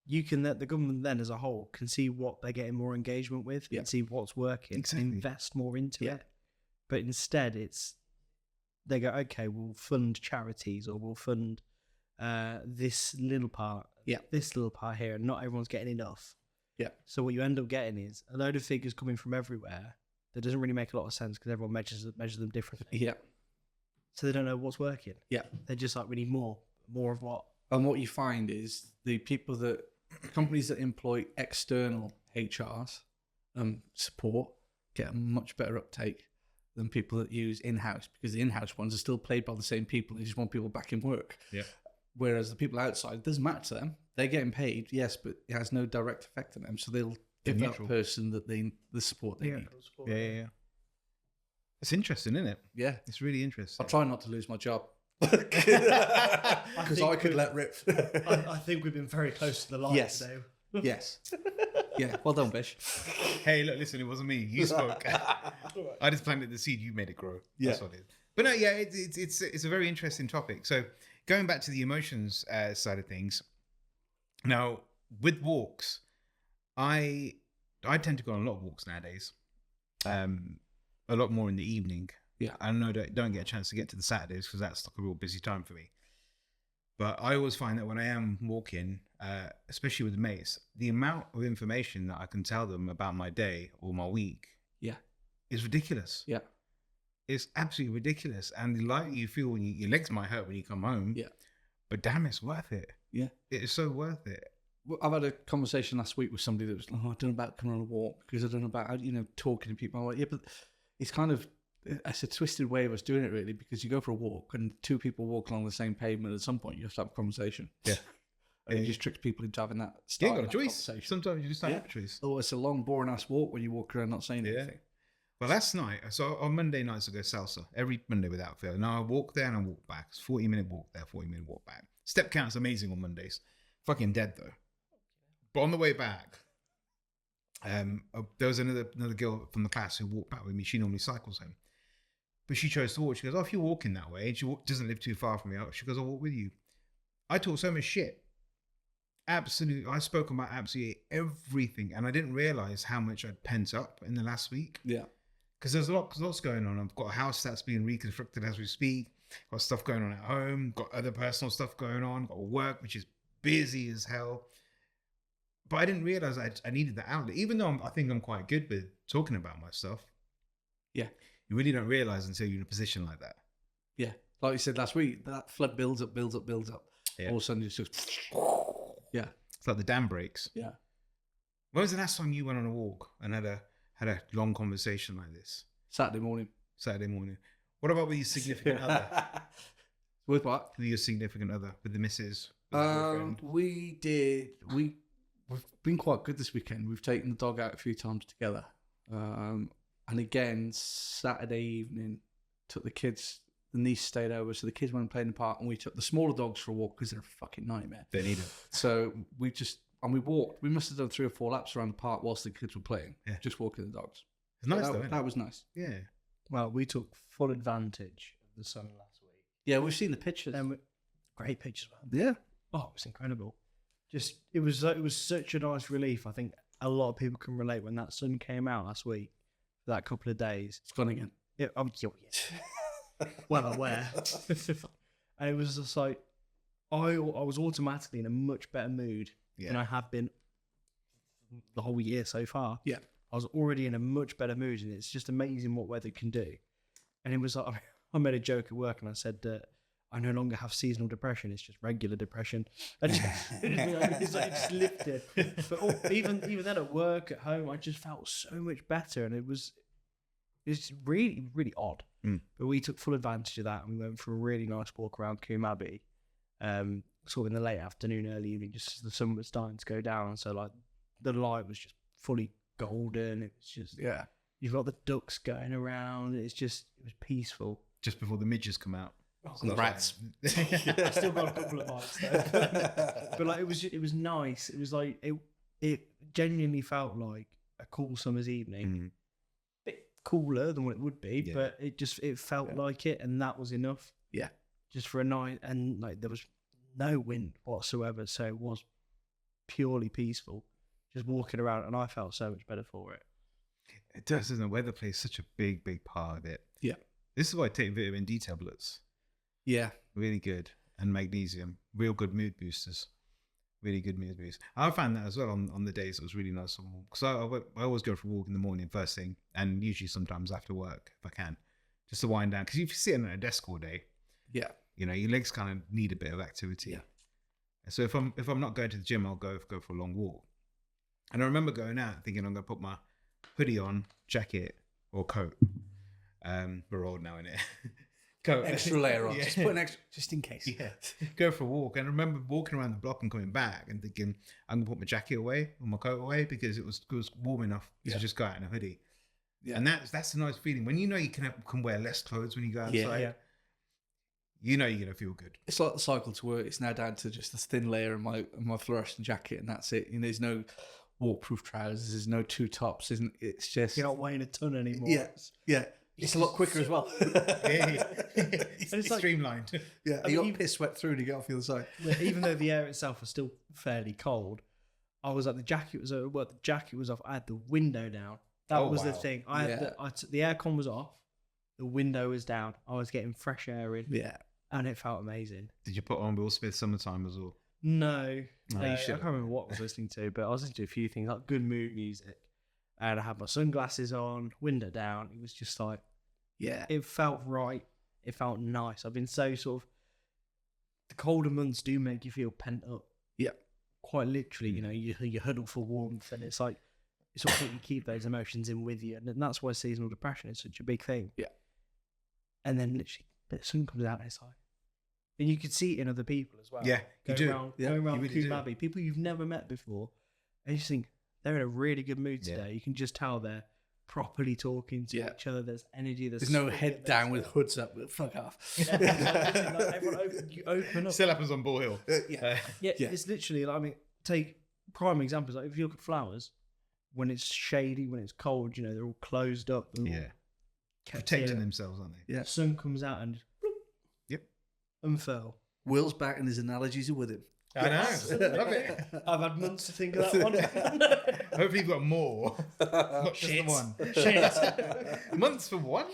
you can, the government then as a whole can see what they're getting more engagement with and see what's working and invest more into it. But instead, they go, okay, we'll fund charities or we'll fund this little part, this little part here, and not everyone's getting enough. Yeah. So what you end up getting is a load of figures coming from everywhere that doesn't really make a lot of sense because everyone measures them differently. Yeah. So they don't know what's working. Yeah. They're just like, we need more of what. And what you find is companies that employ external HRs support get a much better uptake than people that use in-house, because the in-house ones are still played by the same people. They just want people back in work. Yeah. Whereas the people outside, it doesn't matter to them. They're getting paid, yes, but it has no direct effect on them. So they'll give that person the support they need. Yeah. It's interesting, isn't it? Yeah. It's really interesting. I'll try not to lose my job. Because I could let rip. I think we've been very close to the line. Yes. So. Yes. Yeah. Well done, Vish. Hey, look, listen, it wasn't me. You spoke. I just planted the seed. You made it grow. Yeah. That's what it is. But no, yeah, it's a very interesting topic. So going back to the emotions side of things. Now, with walks, I tend to go on a lot of walks nowadays. A lot more in the evening. Yeah. I don't get a chance to get to the Saturdays because that's like a real busy time for me. But I always find that when I am walking, especially with mates, the amount of information that I can tell them about my day or my week is ridiculous. Yeah. It's absolutely ridiculous. And the light you feel when your legs might hurt when you come home. Yeah. But damn, it's worth it. Yeah. It is so worth it. Well, I've had a conversation last week with somebody that was like, I don't know about coming on a walk because I don't know about, talking to people. I'm like, yeah, but it's a twisted way of us doing it, really, because you go for a walk and two people walk along the same pavement. At some point, you have to have a conversation. Yeah. And it just tricks people into having that You ain't got a choice. Sometimes you just don't have a choice. Oh, it's a long, boring ass walk when you walk around not saying anything. Well, last night, so on Monday nights I go salsa every Monday without fail. Now I walk there and I walk back. It's 40-minute walk there, 40-minute walk back. Step count's amazing on Mondays. Fucking dead though. But on the way back, there was another girl from the class who walked back with me. She normally cycles home, but she chose to walk. She goes, "Oh, if you're walking that way," and she doesn't live too far from me. She goes, "I'll walk with you." I talk so much shit. Absolutely, I spoke about absolutely everything, and I didn't realize how much I'd pent up in the last week. Yeah. Because there's lots going on. I've got a house that's being reconstructed as we speak. Got stuff going on at home. Got other personal stuff going on. Got work, which is busy as hell. But I didn't realize I needed the outlet. Even though I think I'm quite good with talking about my stuff. Yeah. You really don't realize until you're in a position like that. Yeah. Like you said last week, that flood builds up. Yeah. All of a sudden, it's just... Yeah. It's like the dam breaks. Yeah. When was the last time you went on a walk and had a long conversation like this? Saturday morning. What about with your significant other? With what? With your significant other, with the missus? We've been quite good this weekend. We've taken the dog out a few times together. And again, Saturday evening, took the kids. The niece stayed over, so the kids went and played in the park, and we took the smaller dogs for a walk because they're a fucking nightmare. They need it. So we walked. We must have done 3 or 4 laps around the park whilst the kids were playing. Yeah. Just walking the dogs. It's nice though. That was nice. Yeah. Well, we took full advantage of the sun last week. Yeah, we've seen the pictures. Great pictures, man. Yeah. Oh, it was incredible. It was such a nice relief. I think a lot of people can relate when that sun came out last week for that couple of days. It's gone again. Yeah, well aware. And it was just like I was automatically in a much better mood than I have been the whole year so far. Yeah. I was already in a much better mood, and it's just amazing what weather can do. And it was like, I made a joke at work, and I said that I no longer have seasonal depression; it's just regular depression. And it just lifted. But even then at work, at home, I just felt so much better, and it's really, really odd. But we took full advantage of that, and we went for a really nice walk around Coombe Abbey, sort of in the late afternoon, early evening, just as the sun was starting to go down. And so like the light was just fully golden. It was just you've got the ducks going around. It was peaceful. Just before the midges come out. And the rats. I still got a couple of bites though. But like it was nice. It was like it genuinely felt like a cool summer's evening. Bit cooler than what it would be, but it felt like it, and that was enough. Yeah. Just for a night, and like there was no wind whatsoever, so it was purely peaceful. Just walking around, and I felt so much better for it. It does, and the weather plays such a big part of it. Yeah. This is why I take vitamin D tablets. Yeah. Really good. And magnesium. Real good mood boosters. Really good mood boosters. I found that as well on the days it was really nice. Because I always go for a walk in the morning first thing, and usually sometimes after work if I can, just to wind down. Because if you're sitting at a desk all day, Yeah. you know, your legs kind of need a bit of activity. Yeah. So if I'm not going to the gym, I'll go for a long walk. And I remember going out thinking I'm going to put my hoodie on, jacket or coat. We're old now, innit? Coat. Extra layer on. Yeah. Just put an extra, just in case. Yeah. Go for a walk. And I remember walking around the block and coming back and thinking I'm going to put my jacket away or my coat away because it was warm enough to just go out in a hoodie. Yeah. And that's a nice feeling. When you know you can wear less clothes when you go outside. Yeah. You know you're going to feel good. It's like the cycle to work. It's now down to just a thin layer in my fluorescent jacket, and that's it. You know, there's no waterproof trousers. There's no two tops. It's just You're not weighing a ton anymore. Yeah, yeah. It's a lot quicker as well. It's like, streamlined. Yeah, I you mean, got piss sweat through and you get off the other side. Even though the air itself was still fairly cold, I was like the jacket was the jacket was off. I had the window down. That was the thing. I had the aircon was off. The window was down. I was getting fresh air in. Yeah. And it felt amazing. Did you put on Will Smith Summertime as well? No. No, I you can't should've. remember what I was listening to, but I was listening to a few things like good mood music. And I had my sunglasses on, window down. It was just like, Yeah. it felt right. It felt nice. I've been so sort of, the colder months do make you feel pent up. Yeah. Quite literally, you know, you huddle for warmth, and it's like, it's sort of like you keep those emotions in with you. And that's why seasonal depression is such a big thing. Yeah. And then literally, the sun comes out and it's like, and you could see it in other people as well. Yeah, you do. Going You around really do. Coombe Abbey, people you've never met before, and you just think they're in a really good mood today. You can just tell they're properly talking to each other. There's energy. There's no head down with hoods up. Fuck off. You open up. Still happens on Bull Hill. Yeah, it's literally like, I mean, take prime examples. Like if you look at flowers, when it's shady, when it's cold, you know, they're all closed up. And all kept Protecting here. themselves, aren't they? Yeah. The sun comes out and unfurl. Will's back and his analogies are with him. I know. Love it. I've had months to think of that one. Hopefully you've got more. Not just the one. Months for one?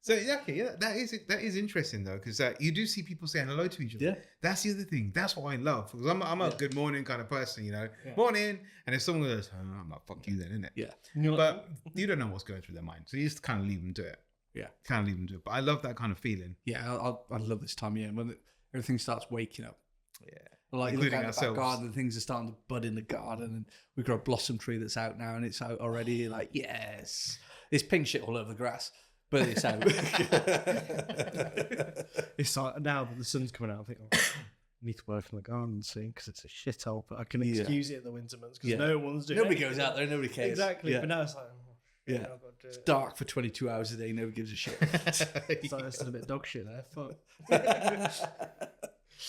So that is interesting though, because you do see people saying hello to each other. Yeah. That's the other thing. That's what I love. Because I'm a good morning kind of person, you know. Yeah. Morning. And if someone goes, oh, I'm like, fuck you then, innit? Yeah. But you don't know what's going through their mind. So you just kind of leave them to it. Yeah. Kind of leave them to it. But I love that kind of feeling. Yeah, I love this time of year when everything starts waking up. Yeah. Like Including you look out the back ourselves. garden, and things are starting to bud in the garden, and we've got a blossom tree that's out now, and it's out already. You're like, yes, there's pink shit all over the grass, but it's out. It's like now that the sun's coming out, I think, I need to work in the garden soon because it's a shithole, but I can excuse it in the winter months because no one's doing it. Nobody goes out there, nobody cares. Exactly. Yeah. But now it's like, Yeah. I've got to do It's it. dark for 22 hours a day, nobody gives a shit. It's like that's a bit dog shit there. Fuck.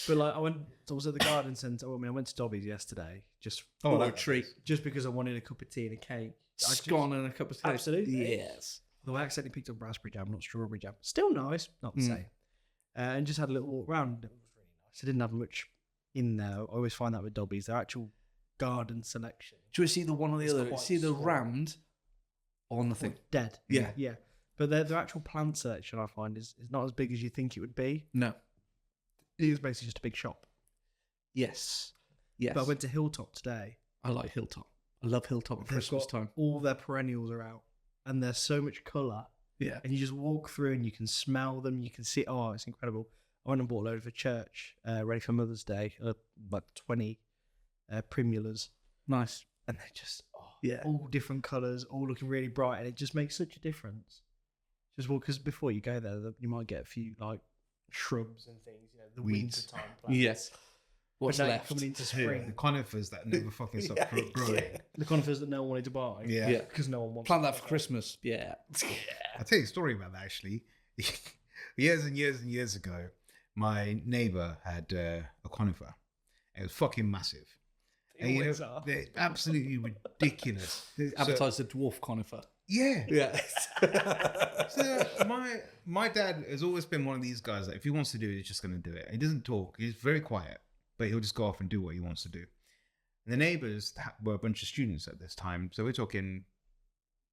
But like, I was at the garden centre. I went to Dobby's yesterday just Oh, a treat. just because I wanted a cup of tea and a cake. Scone and a cup of tea. Absolutely. Yes. Though I accidentally picked up raspberry jam, not strawberry jam. Still nice, not the same. And just had a little walk around. It was really nice. I didn't have much in there. I always find that with Dobby's, their actual garden selection. Do you see the one or the It's other? quite See the small. round or nothing? Dead. Yeah. Yeah. But their actual plant selection, I find, is not as big as you think it would be. No. It is basically just a big shop. Yes. Yes. But I went to Hilltop today. I like Hilltop. I love Hilltop at They've Christmas got time. all their perennials are out. And there's so much colour. Yeah. And you just walk through and you can smell them. You can see, oh, it's incredible. I went and bought a load for church, ready for Mother's Day, like 20 primulas. Nice. And they're just, Yeah. all different colours, all looking really bright. And it just makes such a difference. Just because before you go there, you might get a few like shrubs and things, you know, the Weeds. wintertime plants. Yes. What's But now left? coming into The spring, conifers that never fucking stop growing. the conifers that no one wanted to buy. Yeah. Yeah. Because no one wants Plant to that buy for Christmas. Yeah. I'll tell you a story about that actually. Years and years and years ago, my neighbour had a conifer. It was fucking massive. They And, always are. they're absolutely ridiculous. Advertised the dwarf conifer. Yeah. Yeah. So my dad has always been one of these guys that if he wants to do it, he's just going to do it. He doesn't talk. He's very quiet, but he'll just go off and do what he wants to do. And the neighbours were a bunch of students at this time. So we're talking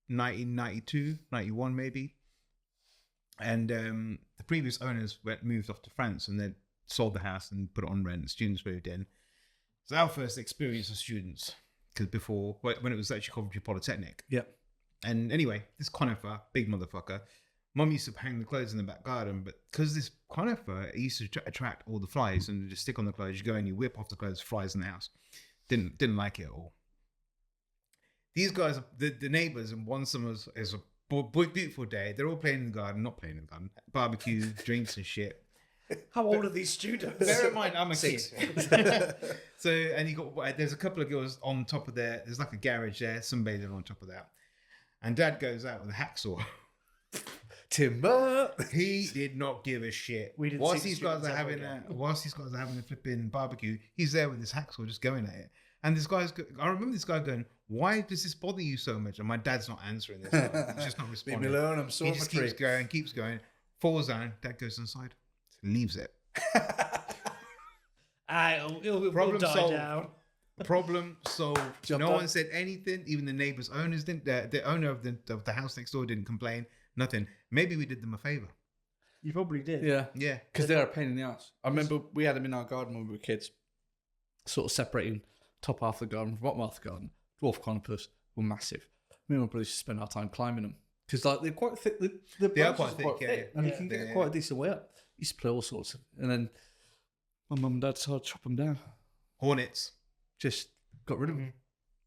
1992, 91 maybe. And the previous owners moved off to France and then sold the house and put it on rent. Students moved in. It's our first experience as students, because before, when it was actually Coventry Polytechnic. Yeah. And anyway, this conifer, big motherfucker, Mum used to hang the clothes in the back garden, but because this conifer, it used to attract all the flies and just stick on the clothes. You go and you whip off the clothes, flies in the house. Didn't like it at all. These guys, the neighbours, and one summer is a beautiful day. They're all playing in the garden, not playing in the garden, barbecue, drinks and shit. How old are these students? Bear in mind, I'm a 6. kid. So, and there's a couple of girls on top of there's like a garage there, sunbathing on top of that. And Dad goes out with a hacksaw. Timber. He did not give a shit. We didn't whilst see these the guys are students ever having whilst these guys are having a flipping barbecue, he's there with his hacksaw just going at it. And this guy's, I remember this guy going, "Why does this bother you so much?" And my dad's not answering this. He's just not responding. Leave me alone. I'm so He just keeps going, falls down. Dad goes inside, leaves it. It'll Problem die solved. down. Problem solved. Job No done. one said anything. Even the neighbors' owners didn't. The owner of the house next door didn't complain. Nothing. Maybe we did them a favor. You probably did. Yeah. Yeah. Because they're a pain in the ass. I remember we had them in our garden when we were kids, sort of separating top half of the garden from bottom half of the garden. Dwarf conifers were massive. Me and my brother used to spend our time climbing them because like they're quite thick. The They are branches quite thick, yeah. and you can get quite a decent way up. Used to play all sorts of, and then my mum and dad decided to chop them down. Hornets. Just got rid of them.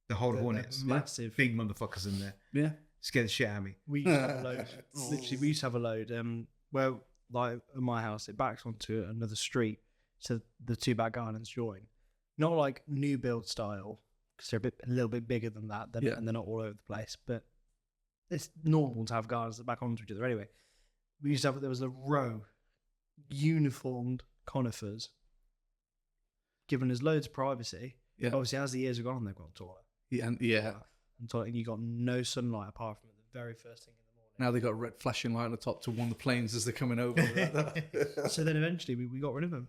The whole hornets. Massive. Big motherfuckers in there. Yeah. Scared the shit out of me. We used to have a load. Literally, we used to have a load. Where, like, at my house, it backs onto another street, so the two back gardens join. Not like new build style, because they're a little bit bigger than that, and they're not all over the place. But it's normal to have gardens that back onto each other anyway. We used to have, there was a row, uniformed conifers, giving us loads of privacy. Yeah. Obviously, as the years have gone on, they've got taller. Yeah. And yeah. And you got no sunlight apart from the very first thing in the morning. Now they got a red flashing light on the top to warn the planes as they're coming over. So then eventually we got rid of them.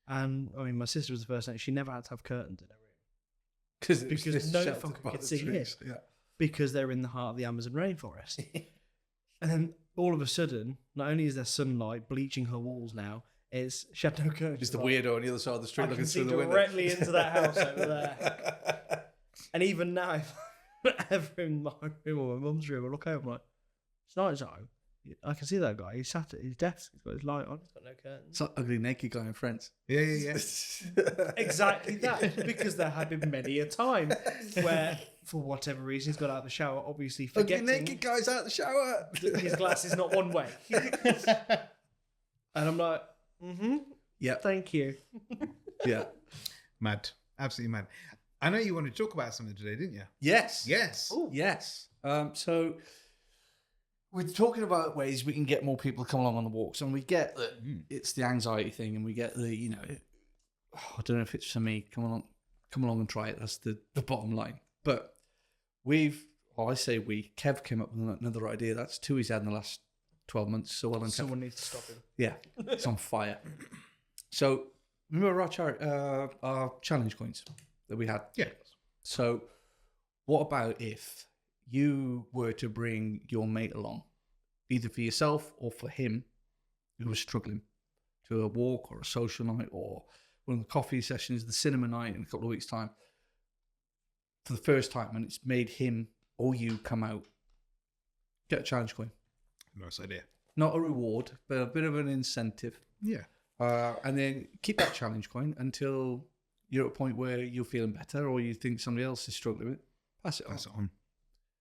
And I mean, my sister was the first one. She never had to have curtains in her room because no fucker could see it. Yeah. Because they're in the heart of the Amazon rainforest. And then all of a sudden, not only is there sunlight bleaching her walls now, it's she had no curtains. Just the weirdo on the other side of the street I looking can see through the window. directly into that house over there. And even now, if I'm ever in my room or my mum's room, I look over, I'm like, it's night time. I can see that guy. He's sat at his desk. He's got his light on. He's got no curtains. It's like ugly naked guy in Friends. Yeah. Exactly that. Because there had been many a time where, for whatever reason, he's got out of the shower, obviously Ugly forgetting naked guy's out the shower. that his glass is not one way. And I'm like, Yeah. thank you. Yeah. Mad. Absolutely mad. I know you wanted to talk about something today, didn't you? Yes. Yes. Ooh. Yes. So we're talking about ways we can get more people to come along on the walks, and we get that it's the anxiety thing, and we get the I don't know if it's for me. Come along and try it. That's the bottom line. But Kev came up with another idea. That's 2 he's had in the last 12 months. So well done, Kev. Someone needs to stop him. Yeah, it's on fire. So remember our challenge coins that we had? Yeah. So what about if you were to bring your mate along, either for yourself or for him, who was struggling, to a walk or a social night or one of the coffee sessions, the cinema night in a couple of weeks' time, for the first time, and it's made him or you come out, get a challenge coin. Nice idea. Not a reward, but a bit of an incentive. Yeah. And then keep that challenge coin until you're at a point where you're feeling better or you think somebody else is struggling with it. Pass it on.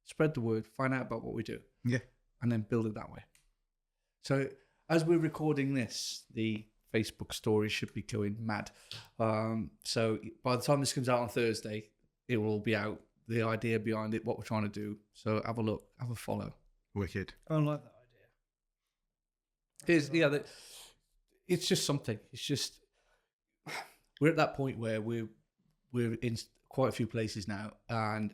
Spread the word. Find out about what we do. Yeah. And then build it that way. So as we're recording this, the Facebook story should be going mad. So by the time this comes out on Thursday, it will all be out. The idea behind it, what we're trying to do. So have a look, have a follow. Wicked. I like that idea. It's just something. It's just we're at that point where we're in quite a few places now, and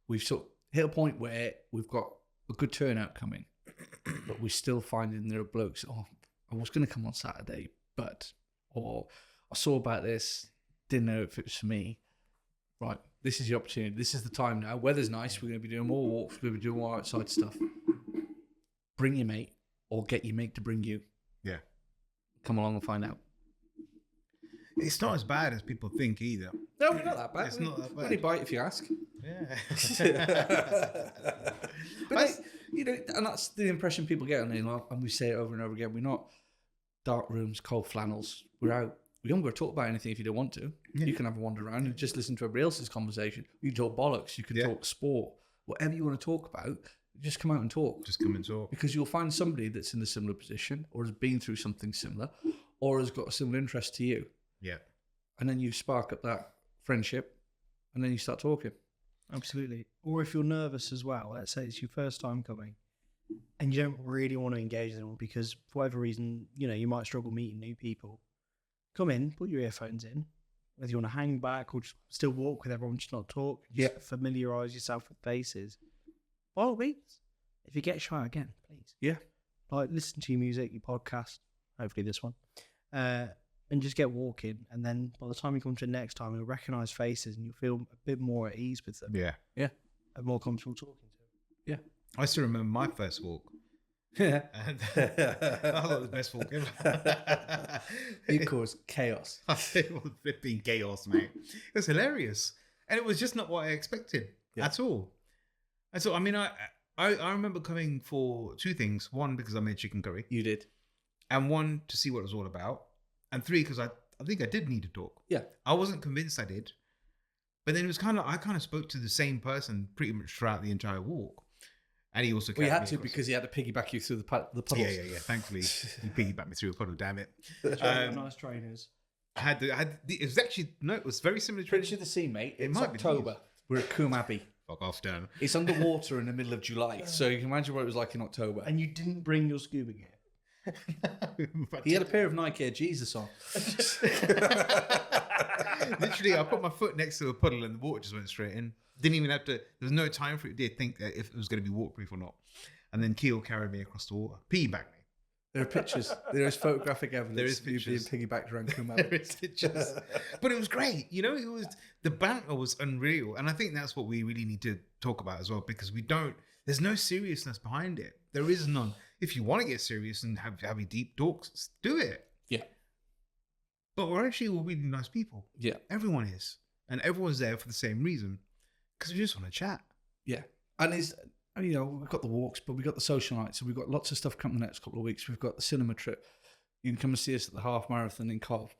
we've sort of hit a point where we've got a good turnout coming, but we're still finding there are blokes. Oh, I was going to come on Saturday, or I saw about this, didn't know if it was for me. Right, This is your opportunity. This is the time now. Weather's nice. We're going to be doing more walks. We're going to be doing more outside stuff. Bring your mate or get your mate to bring you. Yeah. Come along and find out. It's not as bad as people think either. No, we're not that bad. It's not that bad. Only bite if you ask. Yeah. But and that's the impression people get, and we say it over and over again. We're not dark rooms, cold flannels. We're out. We don't go talk about anything if you don't want to. Yeah. You can have a wander around and just listen to everybody else's conversation. You can talk bollocks. You can talk sport. Whatever you want to talk about, just come out and talk. Just come and talk. Because you'll find somebody that's in a similar position or has been through something similar or has got a similar interest to you. Yeah. And then you spark up that friendship and then you start talking. Absolutely. Or if you're nervous as well, let's say it's your first time coming and you don't really want to engage with anyone because for whatever reason, you might struggle meeting new people. Come in, put your earphones in, whether you want to hang back or just still walk with everyone, just not talk. Just familiarise yourself with faces. By all means, if you get shy again, please. Yeah. Like, listen to your music, your podcast, hopefully this one, and just get walking. And then by the time you come to the next time, you'll recognise faces and you'll feel a bit more at ease with them. Yeah. Yeah. And more comfortable talking to them. Yeah. I still remember my first walk. Yeah. And I thought it was the best walk ever. It caused chaos. It was flipping chaos, mate. It was hilarious. And it was just not what I expected at all. And so, I mean, I remember coming for two things. One, because I made chicken curry. You did. And one, to see what it was all about. And three, because I think I did need to talk. Yeah. I wasn't convinced I did. But then it was I kind of spoke to the same person pretty much throughout the entire walk. And he also We had to because he had to piggyback you through the puddles. Yeah. Thankfully, he piggybacked me through a puddle, damn it. Nice trainers. It was actually, no, it was very similar to Prince of the Sea, mate. It's might be October. We're at Coombe Abbey. Fuck off, Dan. It's underwater in the middle of July. So you can imagine what it was like in October. And you didn't bring your scuba gear. He had a pair of Nike Air Jesus on. Literally, I put my foot next to a puddle and the water just went straight in. Didn't even have to, there was no time for it to think if it was going to be waterproof or not. And then Keel carried me across the water. Piggybacked me. There are pictures. There is photographic evidence. There is of you pictures. being piggybacked around Coombe Abbey. There is pictures. But it was great. It was, the banter was unreal. And I think that's what we really need to talk about as well, because there's no seriousness behind it. There is none. If you want to get serious and have deep talks, do it. Yeah. But we're actually all really nice people. Yeah. Everyone is. And everyone's there for the same reason. Because we just want to chat. Yeah. And we've got the walks, but we've got the social nights. So we've got lots of stuff coming the next couple of weeks. We've got the cinema trip. You can come and see us at the half marathon in Cov.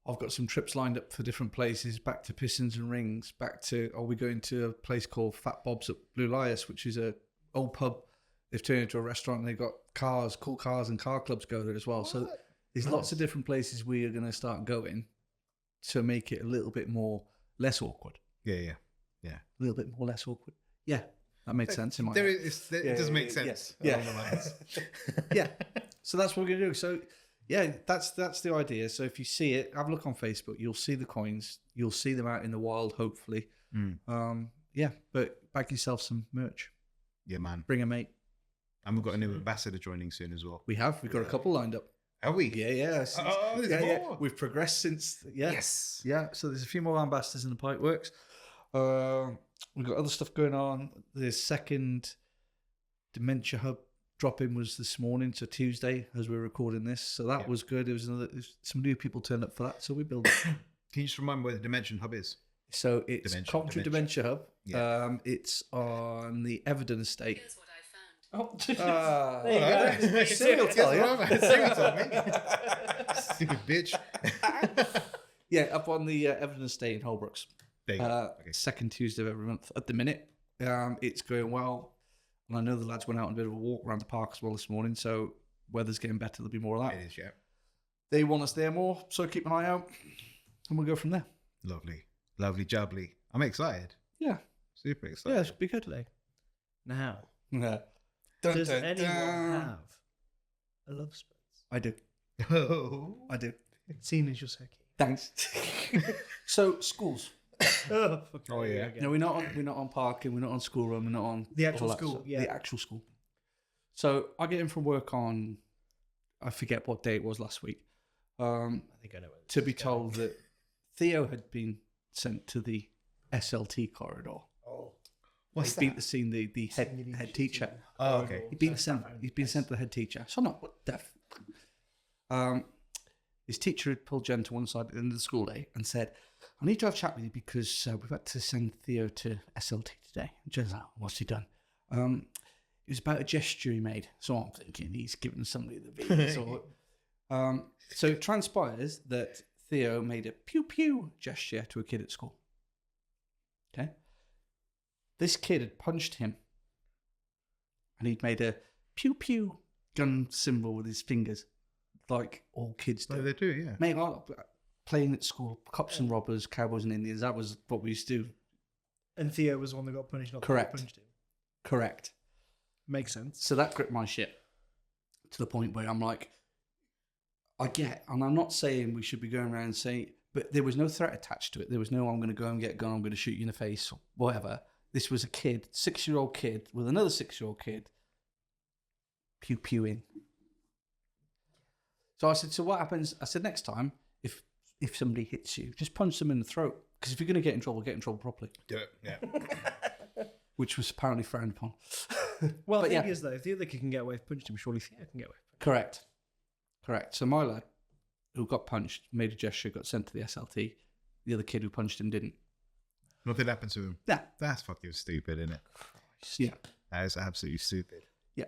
I've got some trips lined up for different places, back to Pistons and Rings, we're going to a place called Fat Bob's at Blue Lias, which is a old pub. They've turned into a restaurant and they've got cool cars and car clubs go there as well. So there's lots of different places we are going to start going to make it a little bit less awkward. Yeah. A little bit more less awkward. Yeah. That made sense in my It does make sense. Yeah. Yeah. So that's what we're going to do. So yeah, that's the idea. So if you see it, have a look on Facebook. You'll see the coins. You'll see them out in the wild, hopefully. But bag yourself some merch. Yeah, man. Bring a mate. And we've got a new ambassador joining soon as well. We've got a couple lined up. Are we? Yeah. There's more. We've progressed since. Yeah. Yes. Yeah. So there's a few more ambassadors in the pipe works. We've got other stuff going on. The second Dementia Hub drop-in was this morning, so Tuesday, as we're recording this. So that was good. Some new people turned up for that, so we built it. Can you just remind me where the Dimension Hub is? So it's Coventry Dementia Hub. Yeah. It's on the Everton estate. Here's what I found. Oh, There you go. Siri will tell you. Siri told me. Stupid bitch. Yeah, up on the Everton estate in Holbrooks. There you go. Okay. Second Tuesday of every month. At the minute, it's going well. And I know the lads went out on a bit of a walk around the park as well this morning, so weather's getting better. There'll be more of that. It is, yeah. They want us there more, so keep an eye out, and we'll go from there. Lovely jubbly. I'm excited. Yeah. Super excited. Yeah, it'll be good. Now, Yeah. does anyone have a love space? I do. Oh. I do. Seeing as you're so keen. Thanks. So, schools. Oh, yeah. No, we're not on parking, we're not on schoolroom, we're not on The actual all that school, stuff. yeah. The actual school. So I get in from work on, I forget what day it was last week. I think I know. To be told that Theo had been sent to the SLT corridor. Oh, What's He's that? been seen the head teacher. Oh, okay. He's been sent to the head teacher. So not what deaf. His teacher had pulled Jen to one side at the end of the school day and said, "I need to have a chat with you because we've had to send Theo to SLT today." And Jen's like, "What's he done?" It was about a gesture he made. So I'm thinking he's given somebody the V's. So it transpires that Theo made a pew pew gesture to a kid at school. Okay. This kid had punched him, and he'd made a pew pew gun symbol with his fingers, like all kids do. Oh, they do, yeah. Mate, playing at school, cops and robbers, cowboys and Indians, that was what we used to do. And Theo was the one that got punished, not Correct. the one that punched him. Correct. Makes sense. So that gripped my shit to the point where I'm like, I get, and I'm not saying we should be going around saying, but there was no threat attached to it. There was no, I'm going to go and get a gun, I'm going to shoot you in the face, or whatever. This was a kid, 6-year-old kid, with another 6-year-old kid, pew-pewing. So I said, so what happens? I said, next time, if somebody hits you, just punch them in the throat. Because if you're going to get in trouble properly. Do it, yeah. Which was apparently frowned upon. Well, But the thing yeah. is, though, if the other kid can get away with punching him, surely Theo can get away with Correct. So my lad, who got punched, made a gesture, got sent to the SLT. The other kid who punched him didn't. Nothing happened to him. Yeah. That's fucking stupid, isn't it? Yeah. That is absolutely stupid. Yeah.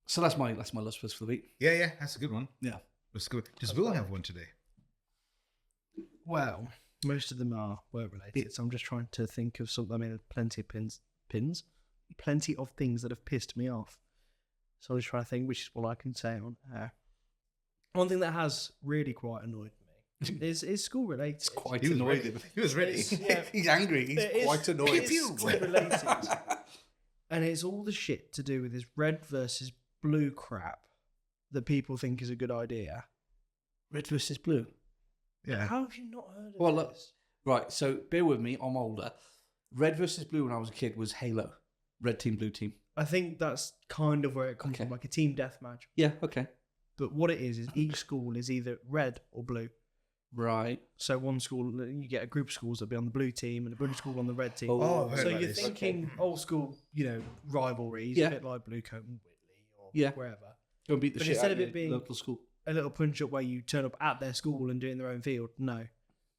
So that's my last post for the week. Yeah, that's a good one. Yeah. That's good. Does Will have one today? Well, most of them are work related, so I'm just trying to think of something. I mean, plenty of plenty of things that have pissed me off. So I'm just trying to think which is what I can say on air. One thing that has really quite annoyed me is school related. It's quite He was annoyed. ready. He was ready. Yeah. He's angry. He's quite annoyed. It's school related. And it's all the shit to do with this red versus blue crap that people think is a good idea. Red versus blue. Yeah. How have you not heard of Well, look, this? right, so bear with me. I'm older. Red versus blue when I was a kid was Halo. Red team, blue team. I think that's kind of where it comes Okay. from, like a team deathmatch. Yeah, okay. But what it is each school is either red or blue. Right. So one school, you get a group of schools that'll be on the blue team and a bunch of school on the red team. Oh, I've heard so about you're this. thinking old school, rivalries, Yeah. a bit like Blue Coat and Whitley or Yeah. wherever. Go and beat the But shit instead out of of it being- your local school. A little punch up where you turn up at their school and do it in their own field. No,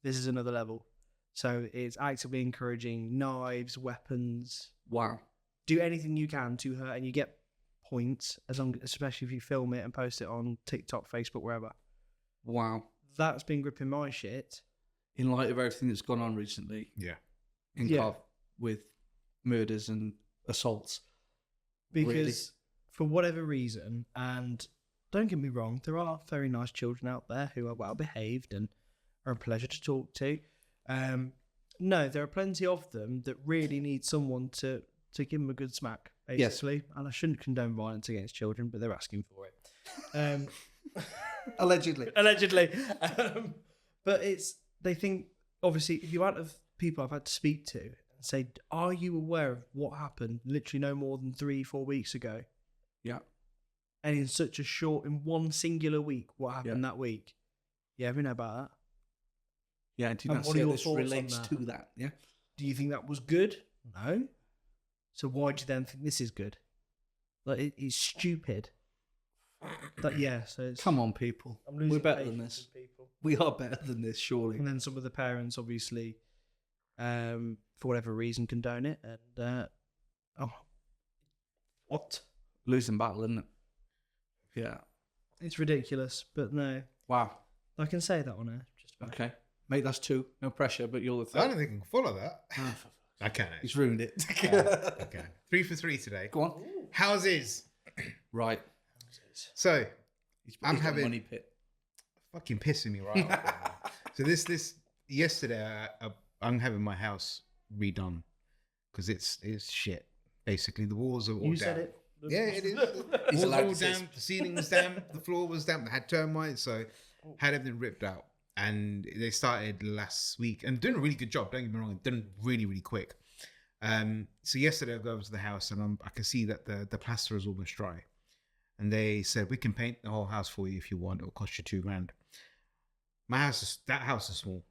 this is another level. So it's actively encouraging knives, weapons. Wow. Do anything you can to hurt, and you get points, especially if you film it and post it on TikTok, Facebook, wherever. Wow. That's been gripping my shit. In light of everything that's gone on recently Yeah. in Yeah. Cardiff with murders and assaults. Because Really? for whatever reason, and don't get me wrong, there are very nice children out there who are well behaved and are a pleasure to talk to. No, there are plenty of them that really need someone to give them a good smack, basically. And I shouldn't condone violence against children, but they're asking for it. Allegedly. Allegedly. But they think, obviously, the amount of people I've had to speak to and say, are you aware of what happened literally no more than 3-4 weeks ago? Yeah. And in one singular week, what happened that week? Yeah, we know about that. Yeah, and do you And not what see are how your this thoughts on relates that? to that? Yeah. Do you think that was good? No. So why do you then think this is good? Like, it's stupid. So it's... Come on, people. I'm losing We're better than patience this. with people. We are better than this, surely. And then some of the parents, obviously, for whatever reason, condone it. And, what? Losing battle, isn't it? Yeah. It's ridiculous, but no. Wow. I can say that on air. Just about. Okay. Mate, that's 2. No pressure, but you're the I third. don't think I can follow that. I can. He's ruined it. Okay. 3 for 3 today. Go on. Houses. Right. So He's I'm got a having- money pit. fucking pissing me right off. Right now. So this yesterday, I'm having my house redone because it's shit. Basically, the walls are all You down. said it. Yeah, it is. He's Walls allowed all to say damp, the ceiling was damp, the floor was damp. They had termites, so had everything ripped out. And they started last week and doing a really good job. Don't get me wrong, done really, really quick. So yesterday I go over to the house and I can see that the plaster is almost dry. And they said, we can paint the whole house for you if you want. It'll cost you $2,000. That house is small.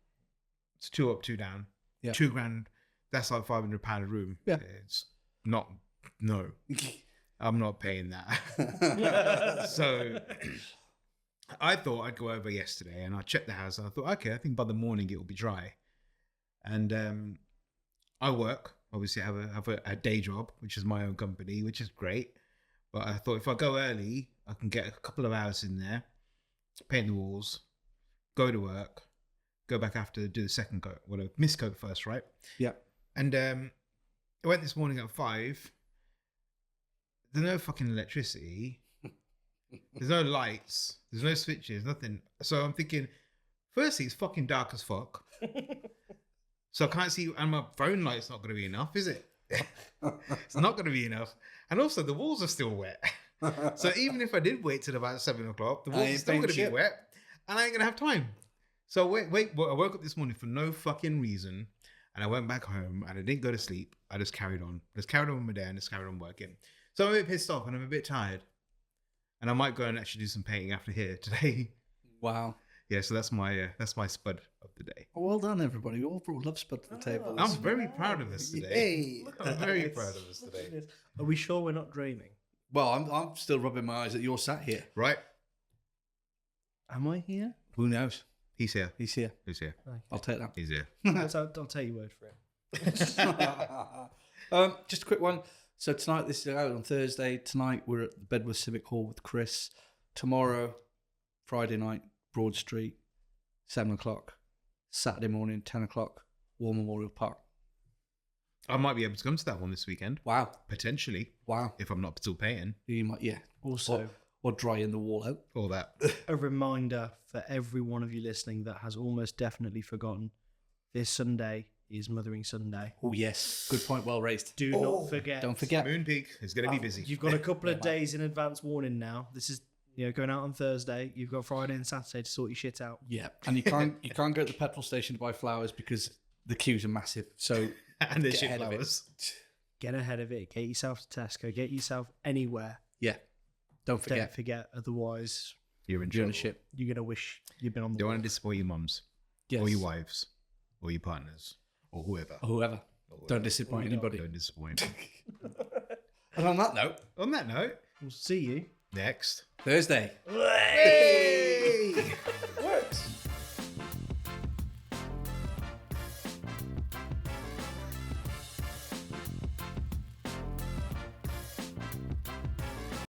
It's 2 up, 2 down. Yeah. £2,000. That's like £500 a room. Yeah. It's not. No, I'm not paying that. So I thought I'd go over yesterday and I checked the house and I thought, okay, I think by the morning it will be dry. And I work. Obviously, I have a day job, which is my own company, which is great. But I thought if I go early, I can get a couple of hours in there, paint the walls, go to work, go back after, do the second coat, well, a mist coat first, right? Yeah. And I went this morning at 5. There's no fucking electricity. There's no lights. There's no switches, nothing. So I'm thinking, firstly, it's fucking dark as fuck. So I can't see, and my phone light's not going to be enough, is it? It's not going to be enough. And also, the walls are still wet. So even if I did wait till about 7 o'clock, the walls are still going to be wet, and I ain't going to have time. So I woke up this morning for no fucking reason, and I went back home, and I didn't go to sleep. I just carried on. Just carried on with my day, and just carried on working. So I'm a bit pissed off, and I'm a bit tired. And I might go and actually do some painting after here today. Wow. Yeah, so that's my spud of the day. Well done, everybody. We all brought love spud to the table. I'm very proud of us today. Hey. I'm very proud of us today. Are we sure we're not dreaming? Well, I'm still rubbing my eyes that you're sat here. Right? Am I here? Who knows? He's here. He's here. Who's here? I'll take that. He's here. I'll take your word for it. Just a quick one. So tonight, this is out on Thursday. Tonight, we're at the Bedworth Civic Hall with Chris. Tomorrow, Friday night, Broad Street, 7 o'clock. Saturday morning, 10 o'clock, War Memorial Park. I might be able to come to that one this weekend. Wow. Potentially. Wow. If I'm not still paying. You might, yeah. Also, Or drying the wall out. All that. a reminder for every one of you listening that has almost definitely forgotten, this Sunday is Mothering Sunday. Oh, yes. Good point. Well raised. Do not forget. Don't forget. Moon Peak is going to be busy. You've got a couple of days in advance warning now. This is going out on Thursday. You've got Friday and Saturday to sort your shit out. Yeah. And you can't go to the petrol station to buy flowers because the queues are massive. So and there's get shit ahead of it. flowers. Get ahead of it. Get yourself to Tesco. Get yourself anywhere. Yeah. Don't forget. Don't forget. Otherwise, You're in You're on trouble. a ship. you're going to wish you'd been on the Don't wall. want to disappoint your mums. Yes. Or your wives. Or your partners. Or whoever. Or whoever. Don't disappoint anybody. Don't disappoint. And on that note, On that note, We'll see you next Thursday. Hey!